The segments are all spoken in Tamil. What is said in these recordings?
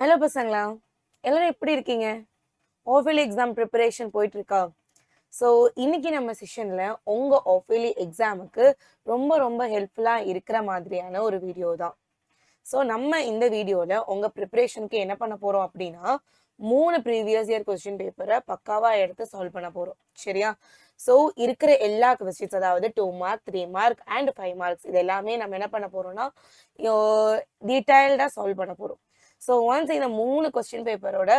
ஹலோ பசங்களா, எல்லாரும் எப்படி இருக்கீங்க? ஆஃபேலி எக்ஸாம் ப்ரிப்பரேஷன் போயிட்டு இருக்கா? ஸோ இன்னைக்கு நம்ம செஷன்ல உங்க ஆஃபேலி எக்ஸாமுக்கு ரொம்ப ரொம்ப ஹெல்ப்ஃபுல்லாக இருக்கிற மாதிரியான ஒரு வீடியோ தான். ஸோ நம்ம இந்த வீடியோவில் உங்கள் ப்ரிப்பரேஷனுக்கு என்ன பண்ண போகிறோம் அப்படின்னா 3 ப்ரீவியஸ் இயர் கொஸ்டின் பேப்பரை பக்காவாக எடுத்து சால்வ் பண்ண போகிறோம். சரியா? ஸோ இருக்கிற எல்லா கொஸ்டின்ஸ், அதாவது 2 மார்க் 3 மார்க் அண்ட் 5 மார்க்ஸ், இது எல்லாமே நம்ம என்ன பண்ண போகிறோம்னா டீட்டெயில்டாக சால்வ் பண்ண போகிறோம். ஸோ ஒன்ஸ் இந்த 3 கொஸ்டின் பேப்பரோட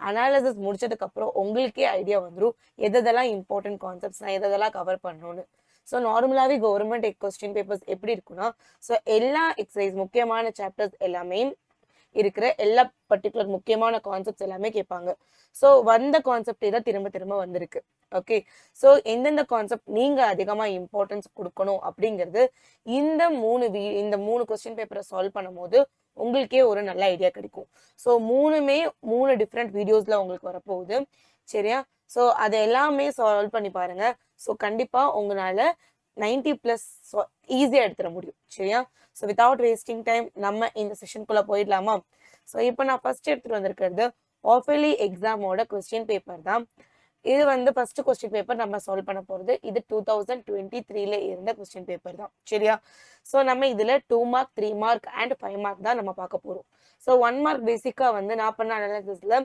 அனாலிசிஸ் முடிச்சதுக்கப்புறம் உங்களுக்கே ஐடியா வந்துடும் எதெல்லாம் இம்பார்ட்டன்ட் கான்செப்ட்ஸ், நான் எதெல்லாம் கவர் பண்ணணும்னு. ஸோ நார்மலாகவே கவர்மெண்ட் கொஸ்டின் பேப்பர்ஸ் எப்படி இருக்குன்னா, ஸோ எல்லா எக்ஸசைஸ் முக்கியமான சாப்டர்ஸ் எல்லாமே இருக்கிற எல்லா பர்டிகுலர் முக்கியமான கான்செப்ட்ஸ் எல்லாமே கேட்பாங்க. ஸோ வந்த கான்செப்டே தான் திரும்ப திரும்ப வந்திருக்கு. ஓகே, ஸோ எந்தெந்த கான்செப்ட் நீங்கள் அதிகமாக இம்பார்ட்டன்ஸ் கொடுக்கணும் அப்படிங்கிறது இந்த மூணு கொஸ்டின் பேப்பரை சால்வ் பண்ணும் போது உங்களுக்கே ஒரு நல்ல ஐடியா கிடைக்கும். ஸோ 3 டிஃப்ரெண்ட் வீடியோஸில் உங்களுக்கு வரப்போகுது. சரியா? ஸோ அதை எல்லாமே சால்வ் பண்ணி பாருங்க. ஸோ கண்டிப்பாக உங்களால் 90+ ஈஸியாக எடுத்துட முடியும். சரியா? ஸோ வித்தவுட் வேஸ்டிங் டைம் நம்ம இந்த செஷனுக்குள்ளே போயிடலாமா? ஸோ இப்போ நான் ஃபர்ஸ்ட் எடுத்துகிட்டு வந்திருக்கிறது ஆஃபேலி எக்ஸாமோட கொஸ்டின் பேப்பர் தான். இது ஃபர்ஸ்ட் கொஸ்டின் பேப்பர் நம்ம சால்வ் பண்ண போகிறது. இது 2023ல இருந்த கொஸ்டின் பேப்பர் தான். சரியா? ஸோ நம்ம இதில் 2 மார்க் 3 மார்க் அண்ட் 5 மார்க் தான் நம்ம பார்க்க போகிறோம். ஸோ 1 மார்க் பேசிக்காக நான் பண்ண அனாலிசிஸில்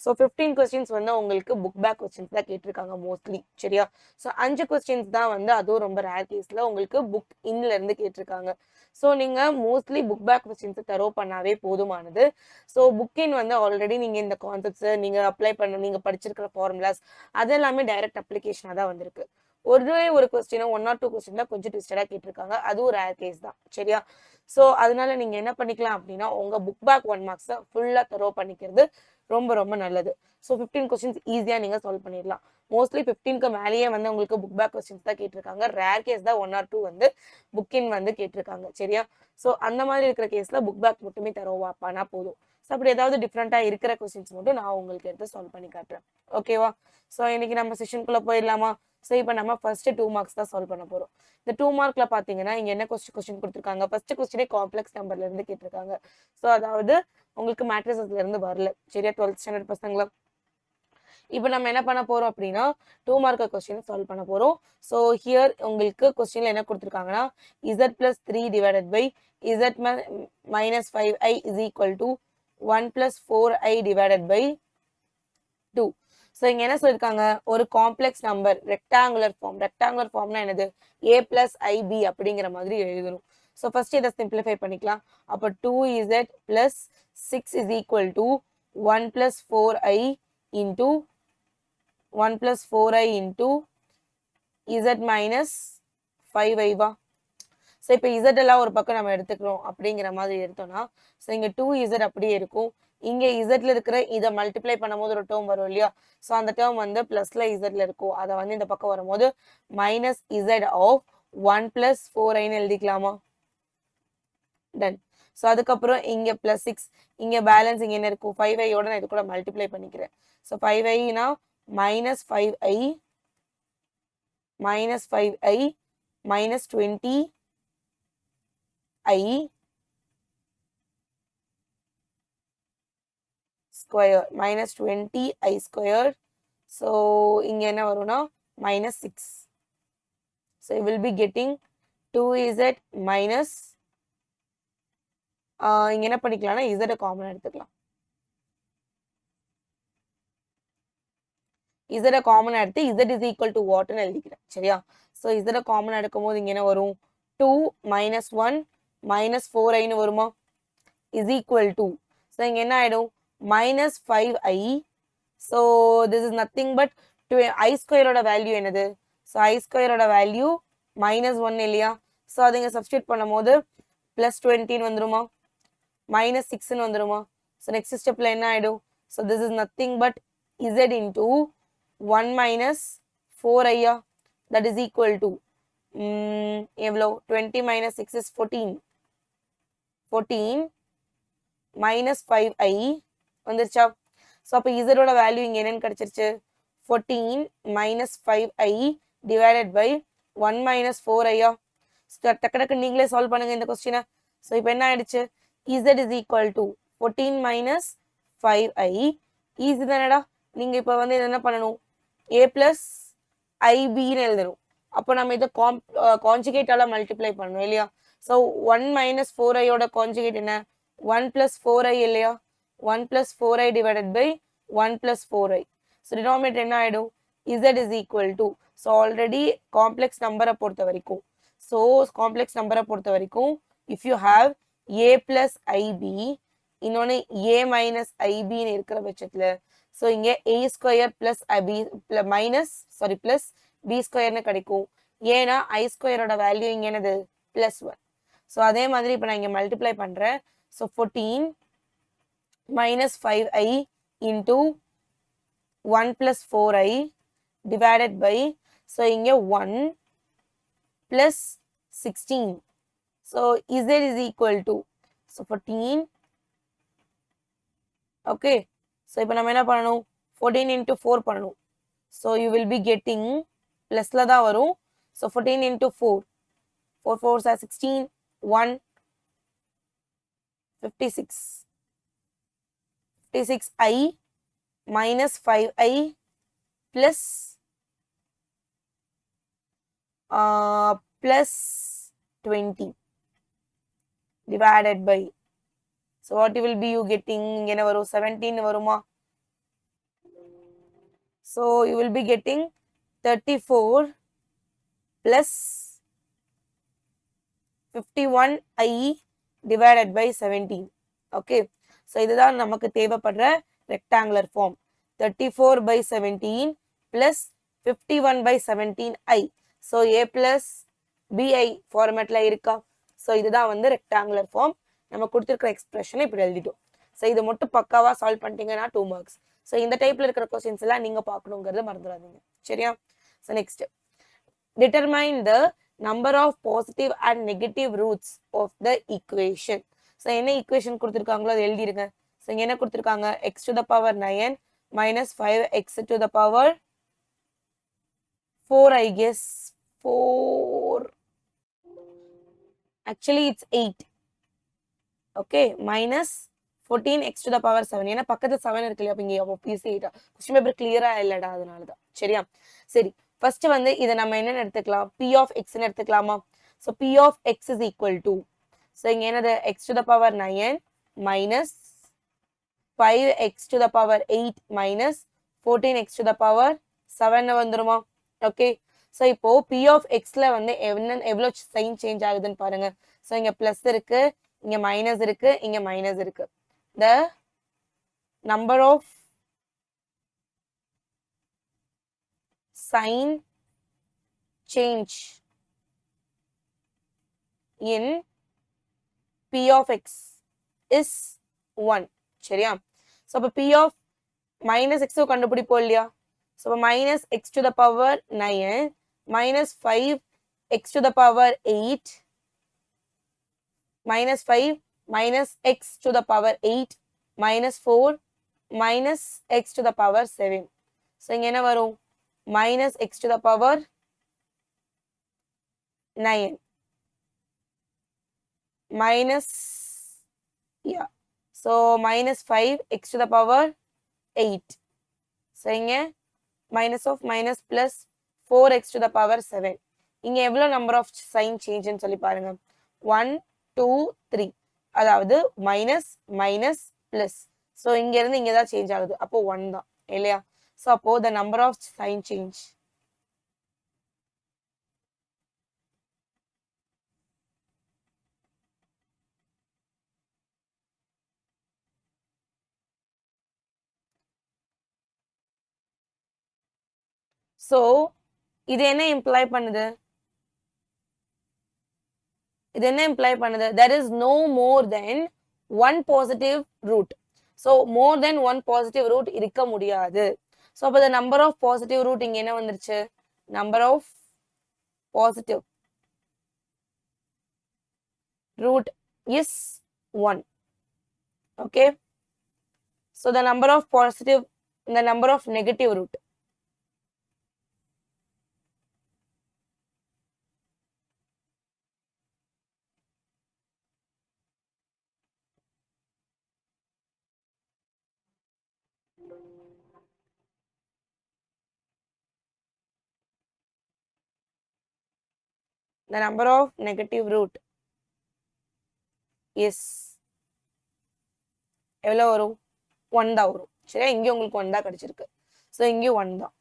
ஸோ 15 கொஸ்டின்ஸ் உங்களுக்கு புக் பேக் கொஸ்டின்ஸ் தான் கேட்டிருக்காங்க மோஸ்ட்லி. சரியா? ஸோ 5 கொஸ்டின்ஸ் தான் அதுவும் ரொம்ப ரேர் கேஸில் உங்களுக்கு புக் இருந்து கேட்டிருக்காங்க. ஸோ நீங்கள் மோஸ்ட்லி புக் பேக் கொஸ்டின்ஸை தரோ பண்ணாவே போதுமானது. ஸோ புக்கின் ஆல்ரெடி நீங்கள் இந்த கான்செப்ட்ஸை நீங்கள் அப்ளை பண்ண, நீங்கள் படிச்சிருக்கிற ஃபார்முலாஸ் அது எல்லாமே டைரக்ட் அப்ளிகேஷனாக தான் வந்திருக்கு. ஒரு கொஸ்டினோ 1 or 2 கொஸ்டின் தான் கொஞ்சம் ட்விஸ்டடாக கேட்டிருக்காங்க. அதுவும் ரேர் கேஸ் தான். சரியா? ஸோ அதனால நீங்கள் என்ன பண்ணிக்கலாம் அப்படின்னா உங்கள் புக் பேக் 1 மார்க்ஸை ஃபுல்லாக தரோ பண்ணிக்கிறது ரொம்ப ரொம்ப நல்லது. ஸோ 15 கொஸ்டின்ஸ் ஈஸியாக நீங்கள் சால்வ் பண்ணிடலாம். மோஸ்ட்லி 15க்கு மேலேயே உங்களுக்கு புக் பேக் கொஸ்டின்ஸ் தான் கேட்டிருக்காங்க. ரேர் கேஸ் தான் 1 or 2 புக்கின் கேட்டிருக்காங்க. சரியா? ஸோ அந்த மாதிரி இருக்கிற கேஸில் புக் பேக் மட்டுமே தரோவா பண்ணா போதும். ஸோ அப்படி ஏதாவது டிஃப்ரெண்ட்டாக இருக்கிற கொஸ்டின்ஸ் மட்டும் நான் உங்களுக்கு எடுத்து சால்வ் பண்ணி காட்டுறேன். ஓகேவா? ஸோ இன்னைக்கு நம்ம செஷனுக்குள்ளே போயிடலாமா? ஸோ இப்போ நம்ம ஃபர்ஸ்ட் 2 மார்க்ஸ் தான் சால்வ் பண்ண போகிறோம். இந்த 2 மார்க்ல பார்த்தீங்கன்னா இங்கே என்ன கொஸ்டின் கொடுத்துருக்காங்க? ஃபர்ஸ்ட் கொஸ்டினே காம்ப்ளெக்ஸ் நம்பர்ல இருந்து கேட்டிருக்காங்க. ஸோ அதாவது உங்களுக்கு மேட்ரிசஸ்ல இருந்து வரல. சரியா? 12th ஸ்டாண்டர்ட் பசங்களா? இப்போ நம்ம என்ன பண்ண போறோம் அப்படின்னா 2 மார்க் கொஸ்டின் சால்வ் பண்ண போறோம். ஸோ ஹியர் உங்களுக்கு கொஸ்டின்ல என்ன கொடுத்துருக்காங்கன்னா z+3 divided by z minus 5i is equal to 1 + 4i divided by 2. So இங்க என்ன சொல்லியிருக்காங்க? ஒரு காம்ப்ளெக்ஸ் நம்பர் ரெக்டாங்குலர் ஃபார்ம்னா என்னது? a + ib அப்படிங்கிற மாதிரி எழுதணும். ஸோ ஃபர்ஸ்ட் இதை சிம்பிளிஃபை பண்ணிக்கலாம். அப்போ 2z + 6 is equal to 1 + 4i into 1 + 4i into z minus 5i வா? ஸோ இப்போ z எல்லாம் ஒரு பக்கம் நம்ம எடுத்துக்கிறோம் அப்படிங்கிற மாதிரி எடுத்தோம்னா ஸோ இங்கே 2z அப்படியே இருக்கும். இங்கே இசட்ல இருக்கிற இதை மல்டிப்ளை பண்ணும்போது ஒரு டேர்ம் வரும் இல்லையா? ஸோ அந்த டேர்ம் ப்ளஸ்ல இசட்ல இருக்கும். அதை இந்த பக்கம் வரும்போது மைனஸ் இசட் ஆஃப் 1 + 4iன்னு எழுதிக்கலாமா? டன். ஸோ அதுக்கப்புறம் இங்கே +6, இங்கே பேலன்ஸ் இங்கே என்ன இருக்கும்? 5iயோட நான் இது கூட மல்டிப்ளை பண்ணிக்கிறேன். ஸோ 5iனா minus 5i minus 20i square minus 20i squared. So இங்க என்ன வரும்னா -6. So you will be getting 2z minus இங்க என்ன பண்ணிக்கலாம்னா z காமன் எடுத்துக்கலாம். z காமன் எடுத்து z is equal to what ன்னு எழுதிக்கிறேன். சரியா? ஸோ z காமன் எடுக்கும்போது இங்க என்ன வரும்? 2 minus 1 minus 4i ன்னு வருமா? is equal to. ஸோ இங்க என்ன ஆயிடும்? minus 5i. so this is nothing but i square ஓட வேல்யூ என்னது? so i square ஓட வேல்யூ -1 இல்லையா? ஸோ அதை இங்க சப்ஸ்டியூட் பண்ணும்போது +20 வந்துருமா? -6 வந்துருமா? ஸோ நெக்ஸ்ட் ஸ்டெப்ல என்ன ஆயிடும்? So this is nothing but z into 1 minus 4i, that is equal to எவ்வளோ? 20 minus 6 is 14 minus 5i வந்துருச்சா? ஸோ அப்போ இசடோட வேல்யூ இங்கே என்னன்னு கிடைச்சிருச்சு? 14 minus 5i divided by 1 minus 4i. டக்கு நீங்களே சால்வ் பண்ணுங்க இந்த கொஸ்டினை. ஸோ இப்போ என்ன ஆயிடுச்சு? Z is equal to 14 minus 5i easy தானடா. நீங்க இப்ப வந்து என்ன பண்ணணும், a plus ib-ன்னு எழுதணும். அப்போ நம்ம இதை கான்ஜுகேட்டால மல்டிப்ளை பண்ணணும் இல்லையா. ஸோ 1 minus 4i-யோட கான்ஜுகேட் என்ன, 1 plus 4i இல்லையா. 1 plus 4i divided by 1 plus 4i. So denominator என்ன ஆயிடும், z is equal to. So already complex நம்பரை பொறுத்த வரைக்கும், ஸோ காம்ப்ளெக்ஸ் நம்பரை பொறுத்த வரைக்கும் if you have a plus ib, இன்னொன்று a minus ib-ன்னு இருக்கிற பட்சத்துல, ஸோ இங்கே a square plus plus b ஸ்கொயர்னு கிடைக்கும். ஏன்னா i ஸ்கொயரோட வேல்யூ இங்கே என்னது +1. ஸோ அதே மாதிரி இப்போ நான் இங்கே மல்டிப்ளை பண்ணுறேன். So 14 minus 5i into 1 plus 4i divided by, so இங்கே 1 plus 16. So z is equal to, so 14. Okay, so இப்போ நம்ம என்ன பண்ணணும், 14 into 4 பண்ணணும். So you will be getting ப்ளஸ்ல தான் வரும். So 14 into 4, 4 4s are 16, 1 56. 56i minus 5i plus plus 20 divided by, so what you will be you getting, இங்க வரும் 17 வருமா. So you will be getting 34 plus 51i divided by 17. Okay, so இதுதான் நமக்கு தேவைப்படுற rectangular form. 34 by 17 plus 51 by 17i. So a plus bi ஃபார்மேட்ல இருக்கா. ஸோ இதுதான் வந்து rectangular form. நம்ம கொடுத்துருக்கிற எக்ஸ்பிரஷனை இப்படி எழுதிட்டோம். ஸோ இது மட்டும் பக்காவா சால்வ் பண்ணிட்டீங்கன்னா 2 marks. ஸோ இந்த டைப்ல இருக்கிற கொஸ்டின்ஸ் எல்லாம் நீங்க பார்க்கணுங்கிறத மறந்துடாதீங்க, சரியா. So next, determine the number of positive and negative roots of the equation. So என்ன ஈக்குவேஷன் கொடுத்துருக்காங்களோ அதை எழுதிருங்க. ஸோ இங்க என்ன கொடுத்துருக்காங்க, x to the power 9 minus 5x to the power 4, I guess 4, actually it's 8. okay, minus 14x to the power 7. ஏன்னா பக்கத்துல 7 இருக்கு இல்லையா, அப்ப இங்க obviously 8. क्वेश्चन பேப்பர் கிளியரா இல்லடா, அதனால தான். சரியா, சரி. ஃபர்ஸ்ட் வந்து இத நம்ம என்னன்னு எடுத்துக்கலாம், p of x ன்னு எடுத்துக்கலாமா. So p of x is equal to, so இங்க என்னது, x to the power 9 minus 5x to the power 8 minus 14x to the power 7 வந்துருமா. ஓகே, சோ இப்போ p of x-ல வந்து எவ்வளவு சைன் சேஞ்ச் ஆகுதுன்னு பாருங்க. சோ இங்க பிளஸ் இருக்கு, இங்க மைனஸ் இருக்கு, இங்க மைனஸ் இருக்கு. The number of sign change in p of x is 1. சரியா, so அப்ப p of minus x கண்டுபிடிப்போம் இல்லையா. so minus x to the power 9 minus 5x to the power 8 minus 5 minus x to the power 8 minus 4 minus x to the power 7. so இங்க என்ன வரும், minus x to the power 9 minus, yeah, so minus 5x to the power 8. so இங்க minus of minus plus 4x to the power 7. இங்க எவ்வளவு number of sign change ன்னு சொல்லி பாருங்க, 1 2 3, அதாவது மைனஸ் மைனஸ் பிளஸ். ஸோ இங்க இருந்து இங்க தான் சேஞ்ச் ஆகுது, அப்போ 1 தான் இல்லையா. ஸோ அப்போ the number of sign change, so இது என்ன இம்ப்ளை பண்ணுது, இது என்ன இம்ப்ளை பண்ணுது, there is no more than one positive root. so more than one positive root இருக்க முடியாது. so அப்ப the number of positive root இங்க என்ன வந்துருச்சு, number of positive root is 1. okay, so the number of positive, the number of negative root, the number of negative root is எவ்வளோ வரும் 1 தான் வரும் சரியா இங்கே உங்களுக்கு 1 தான் கிடைச்சிருக்கு ஸோ இங்கேயும் 1 தான்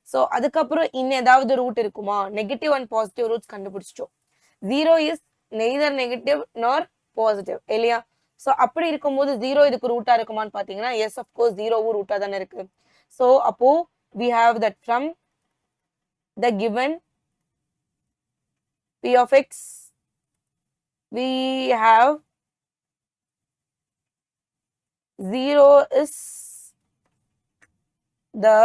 ஸோ அதுக்கப்புறம் இன்னும் ஏதாவது ரூட் இருக்குமா நெகட்டிவ் அண்ட் பாசிட்டிவ் ரூட்ஸ் கண்டுபிடிச்சிட்டோம் 0 இஸ் நெய்தர் நெகட்டிவ் நார் பாசிட்டிவ் இல்லையா ஸோ அப்படி இருக்கும்போது 0 இதுக்கு ரூட்டா இருக்குமான்னு பார்த்தீங்கன்னா எஸ் அஃப்கோர்ஸ் 0வும் ரூட்டா தானே இருக்கு ஸோ அப்போ we have that from the given p of x we have 0 is the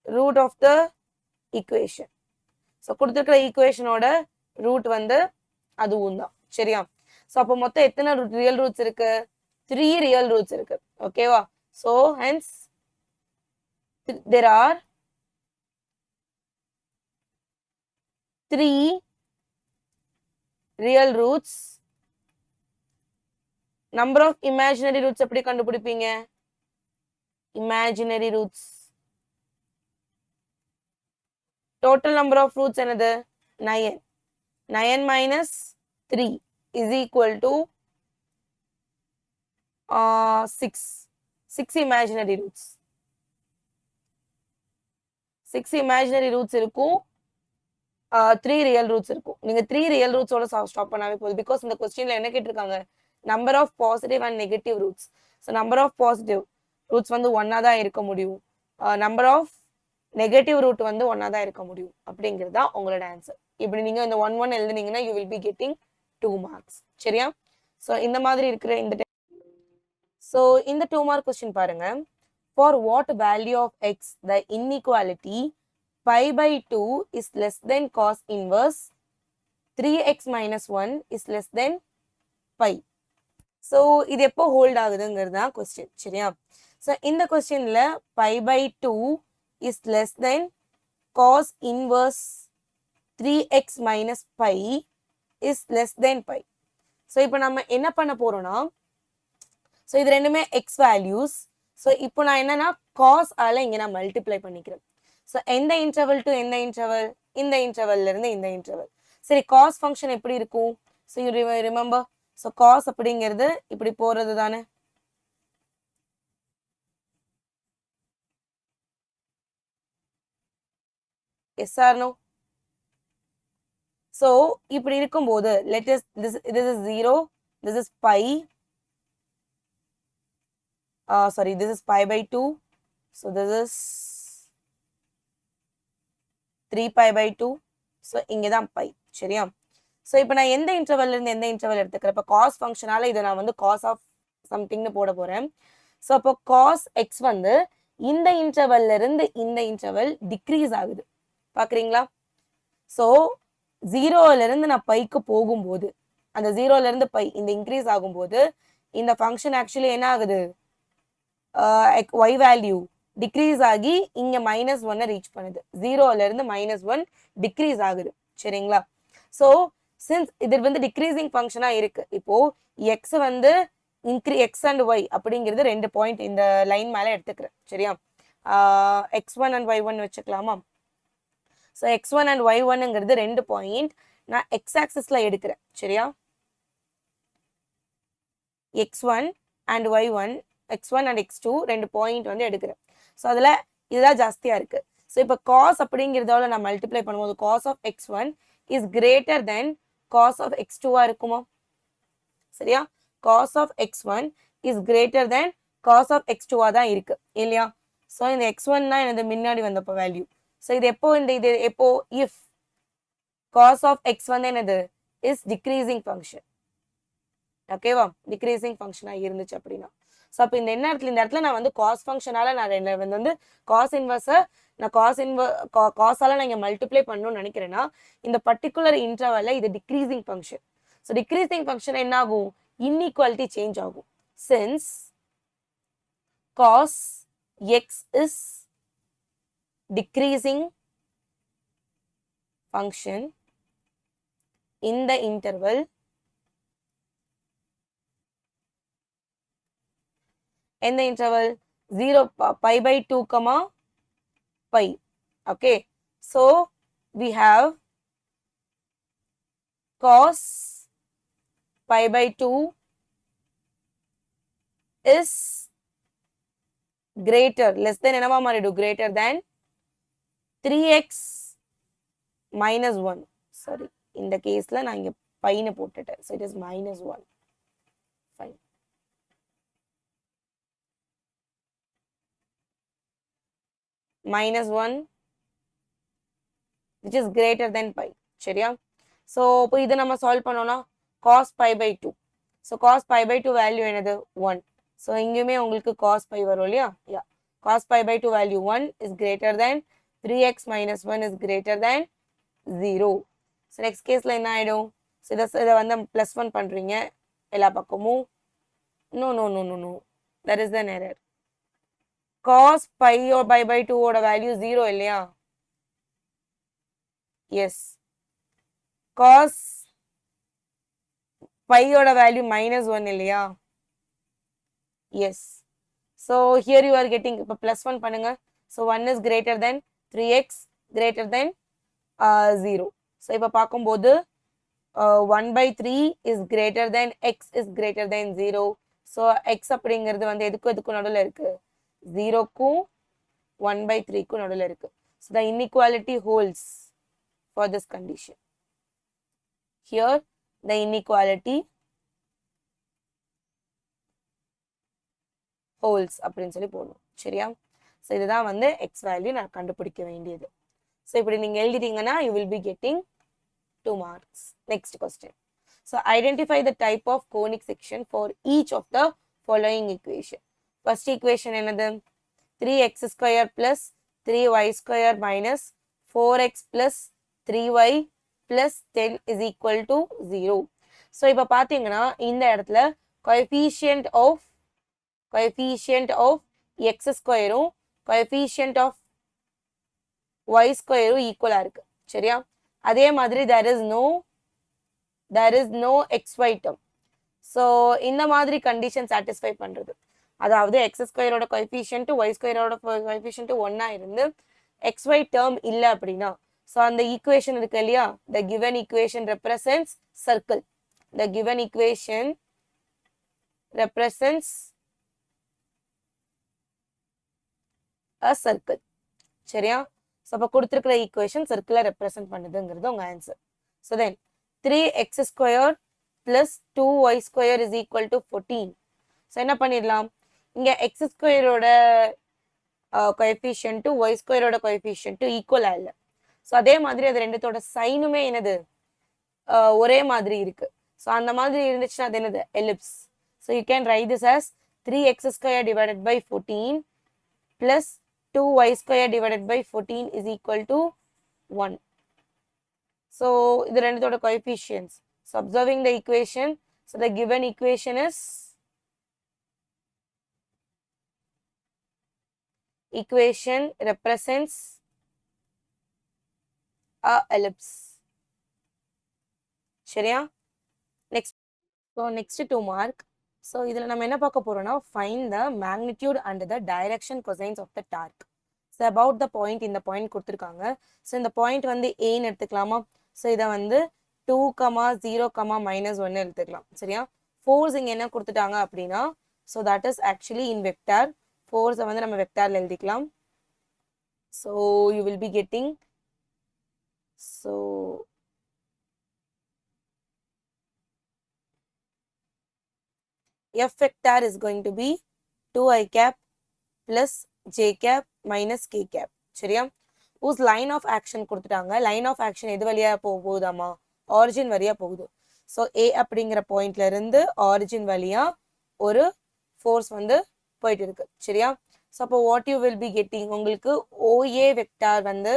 root of the equation so கொடுத்திருக்கிற ஈக்குவேஷனோட ரூட் வந்து அதுவும் தான் சரியா சோ அப்ப மொத்தம் எத்தனை ரியல் ரூட்ஸ் இருக்கு 3 ரியல் ரூட்ஸ் இருக்கு ஓகேவா so hence there are 3 real roots number of imaginary roots எப்படி கண்டுபிடிப்பீங்க imaginary roots total number of roots என்னது 9 9 minus 3 is equal to 6 imaginary roots 6 imaginary roots இருக்கும் 3 real roots இருக்கும் நீங்க 3 real roots ஓட ஸ்டாப் பண்ணாவே போதும் because இந்த क्वेश्चनல என்ன கேட்டிருக்காங்க number of positive and negative roots so number of positive roots வந்து 1 தான் இருக்க முடியும் number of negative root வந்து 1 தான் இருக்க முடியும் அப்படிங்கிறது தான் உங்களோட ஆன்சர் இப்படி நீங்க இந்த 1 1 எழுதுனீங்கன்னா you will be getting 2 marks சரியா so இந்த மாதிரி இருக்கிற இந்த so இந்த 2 mark question பாருங்க for what value of x the inequality pi by 2 is less than cos inverse 3x minus 1 is less than pi so இது எப்போ ஹோல்ட் ஆகுதுங்கிறது தான் question சரியா so இந்த questionல pi by 2 is less than cos inverse 3x minus pi is less than pi so இப்போ நம்ம என்ன பண்ண போறோம்னா so இது ரெண்டுமே x values so இப்போ நான் என்னன்னா cos ஆல இங்க நான் மல்டிப்ளை பண்ணிக்கிறேன் so எந்த இன்டர்வல் டு எந்த இன்டர்வல் இந்த இன்டர்வல்ல இருந்து இந்த இன்டர்வல் சரி cos ஃபங்க்ஷன் எப்படி இருக்கும் so you remember so cos அப்படிங்கிறது இப்படி போறது தானே yes or no so இப்படி இருக்கும்போது let us this is 0 this is pi sorry this is pi by 2 so this is 3 pi by 2 so இங்க தான் pi சரியா so இப்போ நான் எந்த இன்டர்வல்ல இருந்து எந்த இன்டர்வல் எடுத்துக்கிறேன் இப்போ cos ஃபங்க்ஷனால இத நான் வந்து cos of something னு போட போறேன் so அப்போ cos x வந்து இந்த இன்டர்வல்ல இருந்து இந்த இன்டர்வல் டிக்ரீஸ் ஆகுது பாக்குறீங்களா so 0ல இருந்து நான் பைக்கு போகும்போது அந்த 0ல இருந்து பை இந்த இன்க்ரீஸ் ஆகும்போது இந்த ஃபங்க்ஷன் ஆக்சுவலி என்ன ஆகுது y வேல்யூ டிக்ரீஸ் ஆகி இங்க -1 ரீச் பண்ணுது 0ல இருந்து -1 டிக்ரீஸ் ஆகுது சரிங்களா so since இது வந்து டிக்ரீசிங் ஃபங்க்ஷனா இருக்கு இப்போ x வந்து x and y அப்படிங்கிறது ரெண்டு பாயிண்ட் இந்த லைன் மேல எடுத்துக்கிறேன் சரியா x1 and y1 வெச்சுக்கலாமா so x1 and y1ங்கிறது ரெண்டு பாயிண்ட் நான் x ஆக்சிஸ்ல எடுக்கிறேன் சரியா x1 and y1 x1 and x2 ரெண்டு பாயிண்ட் வந்து எடுக்கிறேன் so அதுல இதுதான் ஜாஸ்தியா இருக்கு so இப்போ cos அப்படிங்கிறதால நான் மல்டிப்ளை பண்ணும்போது cos of x1 is greater than cos of x2 ஆ இருக்குமா சரியா cos of x1 is greater than cos of x2 ஆ தான் இருக்கு இல்லையா so இந்த x1 னா என்னது முன்னாடி வந்தப்ப வேல்யூ so இது எப்போ இது எப்போ if cos of x1 என்னது is decreasing function ஓகேவா டிக்ரீசிங் ஃபங்க்ஷனா இருந்துச்சு அப்படின்னா ஸோ அப்போ இந்த இடத்துல நான் வந்து காஸ் ஃபங்க்ஷனால நான் வந்து காஸ் இன்வர்ஸை நான் காஸால நான் இங்கே மல்டிப்ளை பண்ணணும்னு நினைக்கிறேன்னா இந்த பர்டிகுலர் இன்டர்வல்ல இது decreasing function so decreasing function என்ன ஆகும் இன்இக்வாலிட்டி சேஞ்ச் ஆகும் since cos X is decreasing function in the interval in the interval 0 pi by 2 comma pi okay So we have cos pi by 2 is greater, less than என்னவா மாறிடும், greater than 3x minus 1. Sorry, இந்த கேஸ்ல நான் இங்க பைன்னு போட்டுட்டேன். So it is minus 1. Fine. Minus 1 which is greater than pi. சரியா? So இப்போ இதை நம்ம சால்வ் பண்ணோம்னா cos pi by 2. So cos pi by 2 value என்னது 1. So இங்கேயுமே உங்களுக்கு cos pi வரும் இல்லையா? Yeah. Cos pi by 2 value 1 is greater than 3x minus 1 is greater than 0. So next caseல என்ன ஆயிடும்? So இதை வந்து plus 1 பண்றீங்க எல்லா பக்கமும். No. That is an error. Cos pi or pi by 2 ஓட value 0 இல்லையா? Yes. Cos pi ஓட value minus 1 இல்லையா? Yes. So here you are getting இப்போ plus 1 பண்ணுங்க. So 1 is greater than 3x greater than 0. So இப்போ பார்க்கும்போது 1 by 3 is greater than x is greater than 0. So x அப்படிங்கிறது வந்து எதுக்கும் நடுவில் இருக்கு, 0க்கும் 1 by 3க்கும் நடுவில் இருக்கு. So the inequality holds for this condition. Here the inequality holds அப்படின்னு சொல்லி போடணும். சரியா? ஸோ இதுதான் வந்து எக்ஸ் வேல்யூ நான் கண்டுபிடிக்க வேண்டியது. ஸோ இப்படி நீங்கள் எழுதிட்டீங்கன்னா you will be getting 2 marks. Next question. So identify the type of conic section for each of the following equation. First equation என்னது? 3x square plus 3y square minus 4x plus 3y plus 10 is equal to 0. So இப்போ பார்த்தீங்கன்னா இந்த இடத்துல coefficient of x ஸ்கொயரும் coefficient of y ஸ்கொயரும் ஈக்குவலா இருக்கு. சரியா? அதே மாதிரி there is no xy term. So இந்த மாதிரி கண்டிஷன் சாட்டிஸ்ஃபை பண்றது, அதாவது எக்ஸ் ஸ்கொயரோட கோஎஃபிஷியன்ட் y ஸ்கொயரோட கோஎஃபிஷியன்ட் ஒன்னா இருந்து xy term இல்ல அப்படின்னா, ஸோ அந்த ஈக்குவேஷன் இருக்கு இல்லையா, the given equation represents circle. The given equation represents a circle. சரியா? ஸோ அப்போ கொடுத்துருக்கிற ஈக்குவேஷன் சர்க்கிளை ரெப்ரசென்ட் பண்ணுதுங்கிறது உங்க answer. So then 3x square plus 2y square is equal to 14. So என்ன பண்ணிடலாம், இங்க x ஸ்கொயரோட கோஎஃபிஷியன்ட் y ஸ்கொயரோட கோஎஃபிஷியன்ட் ஈக்குவலா இல்லை. ஸோ அதே மாதிரி அது ரெண்டுத்தோட சைனுமே என்னது ஒரே மாதிரி இருக்கு. ஸோ அந்த மாதிரி இருந்துச்சுன்னா அது என்னது ellipse. So you can write this as 3x square divided by 14 plus 2y square divided by 14 is equal to 1. So இது ரெண்டுத்தோட coefficients. So observing the equation, so the given equation is equation represents a ellipse. சரியா? Next. So next 2 mark. So இதில் நம்ம என்ன பார்க்க போறோம்னா find the magnitude and the direction cosines of the torque. So about the point, இந்த பாயிண்ட் கொடுத்துருக்காங்க. ஸோ இந்த பாயிண்ட் வந்து ஏன்னு எடுத்துக்கலாமா? ஸோ இதை வந்து 2, 0, -1 எடுத்துக்கலாம். சரியா? ஃபோர்ஸ் இங்கே என்ன கொடுத்துட்டாங்க அப்படின்னா, so that is actually in vector. ஃபோர்ஸை வந்து நம்ம வெக்டார்ல எழுதிக்கலாம். So you will be getting, so F vector is going to be 2i cap plus j cap minus k cap. சரியா? whose line of action கொடுத்துட்டாங்க. லைன் ஆஃப் ஆக்ஷன் எது வழியா போகுதாமா? ஆரிஜின் வழியா போகுது. ஸோ A அப்படிங்கிற பாயிண்ட்ல இருந்து ஆரிஜின் வழியா ஒரு ஃபோர்ஸ் வந்து போயிட்டு இருக்கு. சரியா? ஸோ அப்போ what you will be getting, உங்களுக்கு OA வெக்டார் வந்து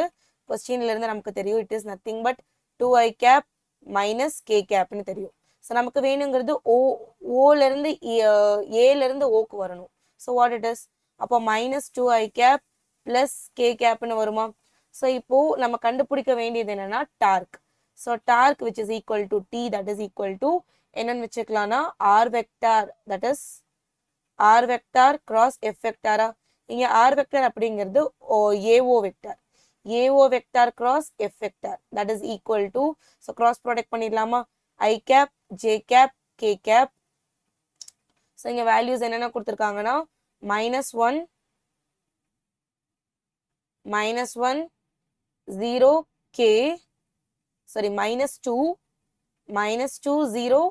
கொஸ்டின்ல இருந்து நமக்கு தெரியும், it is nothing but 2i cap minus k capன்னு தெரியும். ஸோ நமக்கு வேணுங்கிறது ஓல இருந்து ஏல இருந்து ஓக்கு வரணும். ஸோ வாட் இட் இஸ், அப்போ -2i cap plus k capன்னு வருமா? ஸோ இப்போ நம்ம கண்டுபிடிக்க வேண்டியது என்னன்னா டார்க். ஸோ torque which is equal to T, that is equal to என்னன்னு வச்சுக்கலாம்னா R vector, that is R vector cross F வெக்டாரா? இங்க R வெக்டார் அப்படிங்கிறது AO vector. AO vector cross F vector that is equal to, so cross product பண்ணிடலாமா, I cap, J cap, K cap. So இங்க values என்னென்ன கொடுத்திருக்காங்கன்னா -1, -1, 0, K, sorry, -2, -2, 0,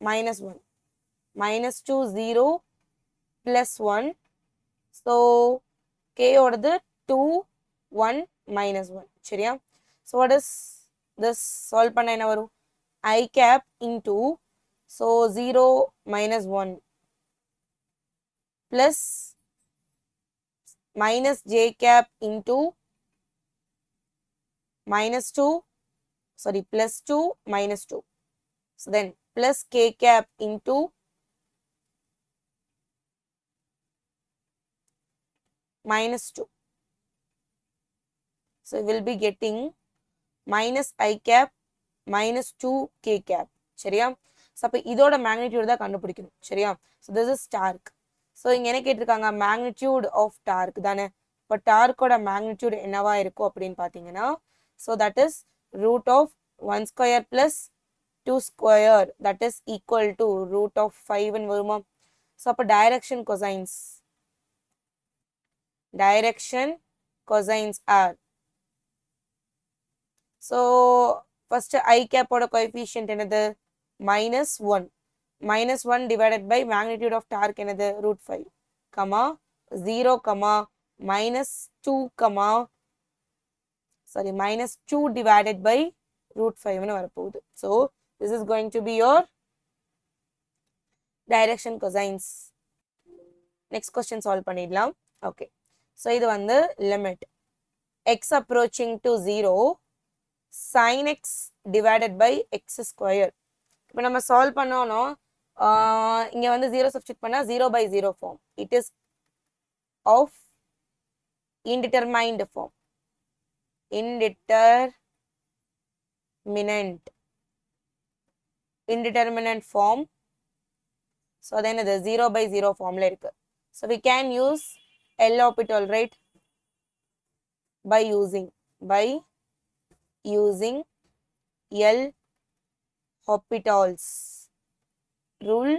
-1, -2, 0, +1. So K ஓடது 2, 1, -1. சரியா? So what is this? Solve பண்ண என்ன வரும்? I cap into, so 0, -1 plus minus J cap into -2, sorry, +2, -2. So then plus K cap into -2. So we will be getting minus I cap -2 K cap. சரியா? So அப்ப இதோட magnitude தான் கண்டுபிடிக்கணும். சரியா? So this is torque. So இங்க என்ன கேட்டிருக்காங்க, magnitude of torque தானே. இப்போ டார்க்கோட magnitude என்னவா இருக்கும் அப்படின்னு பார்த்தீங்கன்னா, so that is root of 1 square plus 2 square, that is equal to root of 5 ன்னு வருமா? So அப்ப direction cosines are, so first I cap ஓட coefficient என்னது, -1. -1 divided by magnitude of torque என்னது, √5, comma 0, comma -2, comma sorry, -2 divided by √5 ன்னு வரப்போகுது. So this is going to be your direction cosines. Next question solve பண்ணிடலாம். Okay, so இது வந்து limit x approaching to 0 sin x divided by x square. இப்போ நம்ம solve பண்ணோம், இங்க வந்து 0 substitute பண்ணா 0/0 form. It is of indeterminate form. Indeterminate form. So then the 0/0 formula இருக்கு. So we can use L'Hopital, right? By using L'Hopital's rule,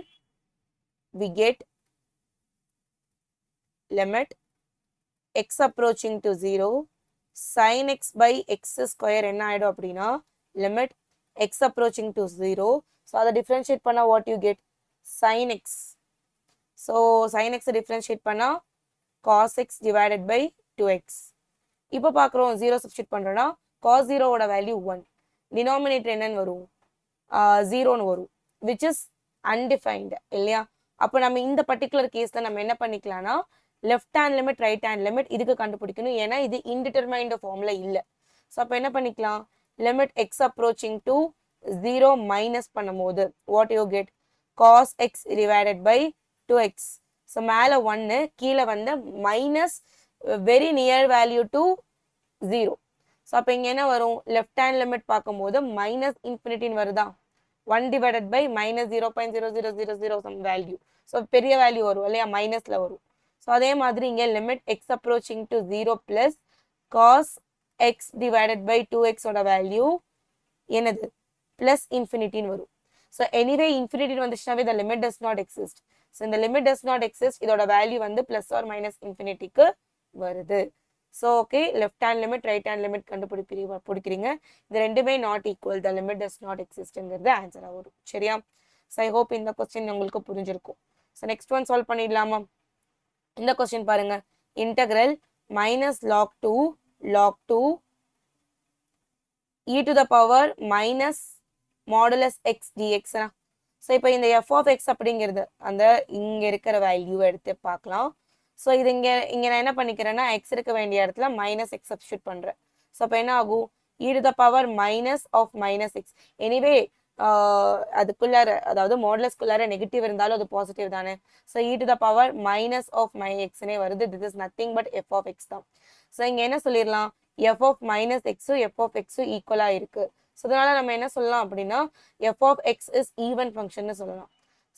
we get limit x approaching to 0 sin x by x square என்ன ஆயிடும் அப்படின்னா limit x approaching to 0. So அதை differentiate பண்ணா what you get, sin x. So sin x differentiate பண்ணா cos x divided by 2x. இப்போ பார்க்குறோம் 0 substitute பண்ணுறோன்னா cos 0 ஓட வேல்யூ 1, denominator என்னன்னு வரும், 0ன்னு வரும், which is undefined இல்லையா? அப்போ நம்ம இந்த பர்டிகுலர் கேஸில் நம்ம என்ன பண்ணிக்கலாம்னா left hand limit right hand limit இதுக்கு கண்டுபிடிக்கணும், ஏன்னா இது இன்டிட்டர்மைன்ட் ஃபார்ம்ல இல்லை. ஸோ அப்போ என்ன பண்ணிக்கலாம், limit x approaching to 0 minus பண்ணும்போது what you get, cos x divided by 2x. So மேலே 1, கீழே வந்து minus very near value to 0. So அப்போ இங்கே என்ன வரும், லெஃப்ட் ஹேண்ட் லிமிட் பார்க்கும்போது மைனஸ் இன்ஃபினிட்டின்னு வருதா, 1 divided by -0.0000 some value. So பெரிய வேல்யூ வரும் இல்லையா, மைனஸில் வரும். ஸோ அதே மாதிரி இங்கே limit x approaching to 0 plus cos x divided by 2x ஓட வேல்யூ என்னது, ப்ளஸ் இன்ஃபினிட்டின்னு வரும். ஸோ எனிவே இன்ஃபினிட்டின்னு வந்துச்சுனாவே இந்த limit does not exist. So இந்த லிமிட் டஸ் நாட் எக்ஸிஸ்ட், இதோட வேல்யூ வந்து ப்ளஸ் ஆர் மைனஸ் இன்ஃபினிட்டிக்கு வருது. So okay, left hand limit right hand limit பிடிக்கிறீங்க, இது ரெண்டுமே not equal, the limit does not எக்ஸிஸ்ட்ங்கிறது ஆன்சராக வரும். சரியா? ஸோ ஐ ஹோப் இந்த கொஸ்டின் உங்களுக்கு புரிஞ்சிருக்கும். ஸோ நெக்ஸ்ட் ஒன் சால்வ் பண்ணிடலாமா? இந்த கொஸ்டின் பாருங்க, integral -log 2 e to the power minus modulus x dx. So இப்போ இந்த f of x அப்படிங்கிறது அந்த இங்க இருக்கிற வேல்யூ எடுத்து பார்க்கலாம். ஸோ இது இங்க நான் என்ன பண்ணிக்கிறேன்னா x இருக்க வேண்டிய இடத்துல -x சப்ஸ்டியூட் பண்றேன். ஸோ அப்போ என்ன ஆகும், e to the power minus of -x. Anyway அதுக்குள்ளார, அதாவது மாடுலஸ்குள்ளார நெகட்டிவ் இருந்தாலும் அது பாசிட்டிவ் தானே. So e to the power minus of -xனே வருது. This is nothing but f of x தான். ஸோ இங்க என்ன சொல்லிடலாம், f of -x f of x ஈக்குவலா இருக்கு. ஸோ அதனால நம்ம என்ன சொல்லலாம் அப்படின்னா f of x is even function சொல்லலாம்.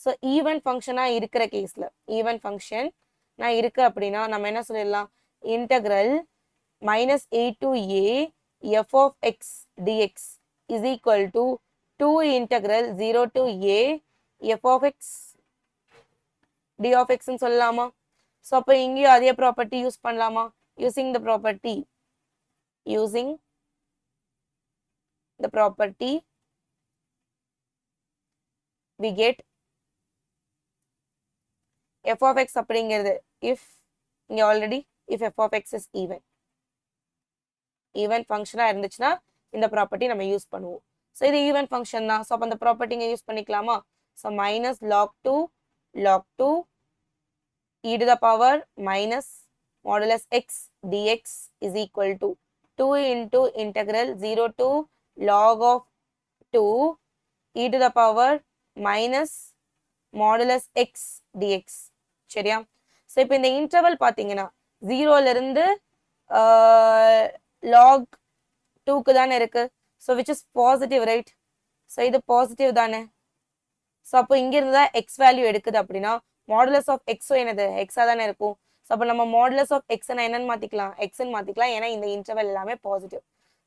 ஸோ ஈவன் ஃபங்க்ஷனா இருக்கிற கேஸ்ல, ஈவன் ஃபங்க்ஷன் நான் இருக்கு அப்படின்னா நம்ம என்ன சொல்லிடலாம், integral minus a to a f of x dx is equal to 2 integral 0 to a f of x d of x ன்னு சொல்லலாமா? ஸோ அப்போ இங்கேயும் அதே ப்ராப்பர்ட்டி யூஸ் பண்ணலாமா? using the property we get f of x அப்படிங்கிறது if இங்க already if f of x is even ஃபங்க்ஷனா இருந்துச்சுன்னா இந்த ப்ராப்பர்ட்டி நம்ம யூஸ் பண்ணுவோம். ஸோ இது ஈவன் ஃபங்க்ஷன் தான். ஸோ அப்போ அந்த ப்ராப்பர்ட்டி இங்கே யூஸ் பண்ணிக்கலாமா? So minus log 2 e to the power minus modulus x dx is equal to 2 into integral 0 to log of 2 e to the power minus modulus x dx. சரியா? ஸோ இப்போ இந்த இன்டர்வல் பார்த்தீங்கன்னா 0ல இருந்து log 2க்கு தானே இருக்கு. So which is positive right? So இது பாசிட்டிவ் தானே. ஸோ அப்போ இங்க இருந்தா எக்ஸ் வேல்யூ எடுக்குது அப்படின்னா மாடுலஸ் ஆஃப் எக்ஸும் என்னது எக்ஸா தானே இருக்கும். ஸோ அப்போ நம்ம மாடுலஸ் ஆஃப் எக்ஸ் என்னன்னு மாத்திக்கலாம், எக்ஸ்ன்னு மாத்திக்கலாம், ஏன்னா இந்த இன்டர்வல் எல்லாமே பாசிட்டிவ்.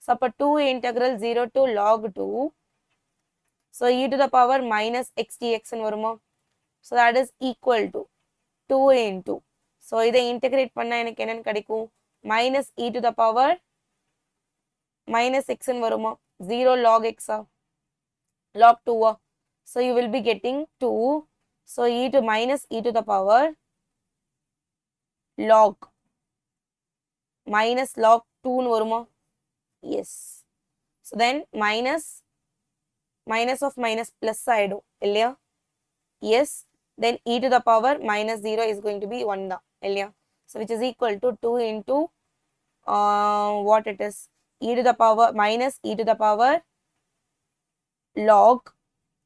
ஸோ அப்போ 2 integral 0 to log 2 so e to the power minus x dx வருமா? So that is equal to 2 into so இதை இன்டெகிரேட் பண்ணா எனக்கு என்னன்னு கிடைக்கும், minus e to the power minus x வருமா? 0 log x log 2 so you will be getting 2 so e to minus e to the power log minus log 2 வருமா? yes so then minus of minus plus ஆயிடும் இல்லையா? yes then e to the power minus 0 is going to be 1 தான் இல்லையா? so which is equal to 2 into what it is e to the power minus e to the power log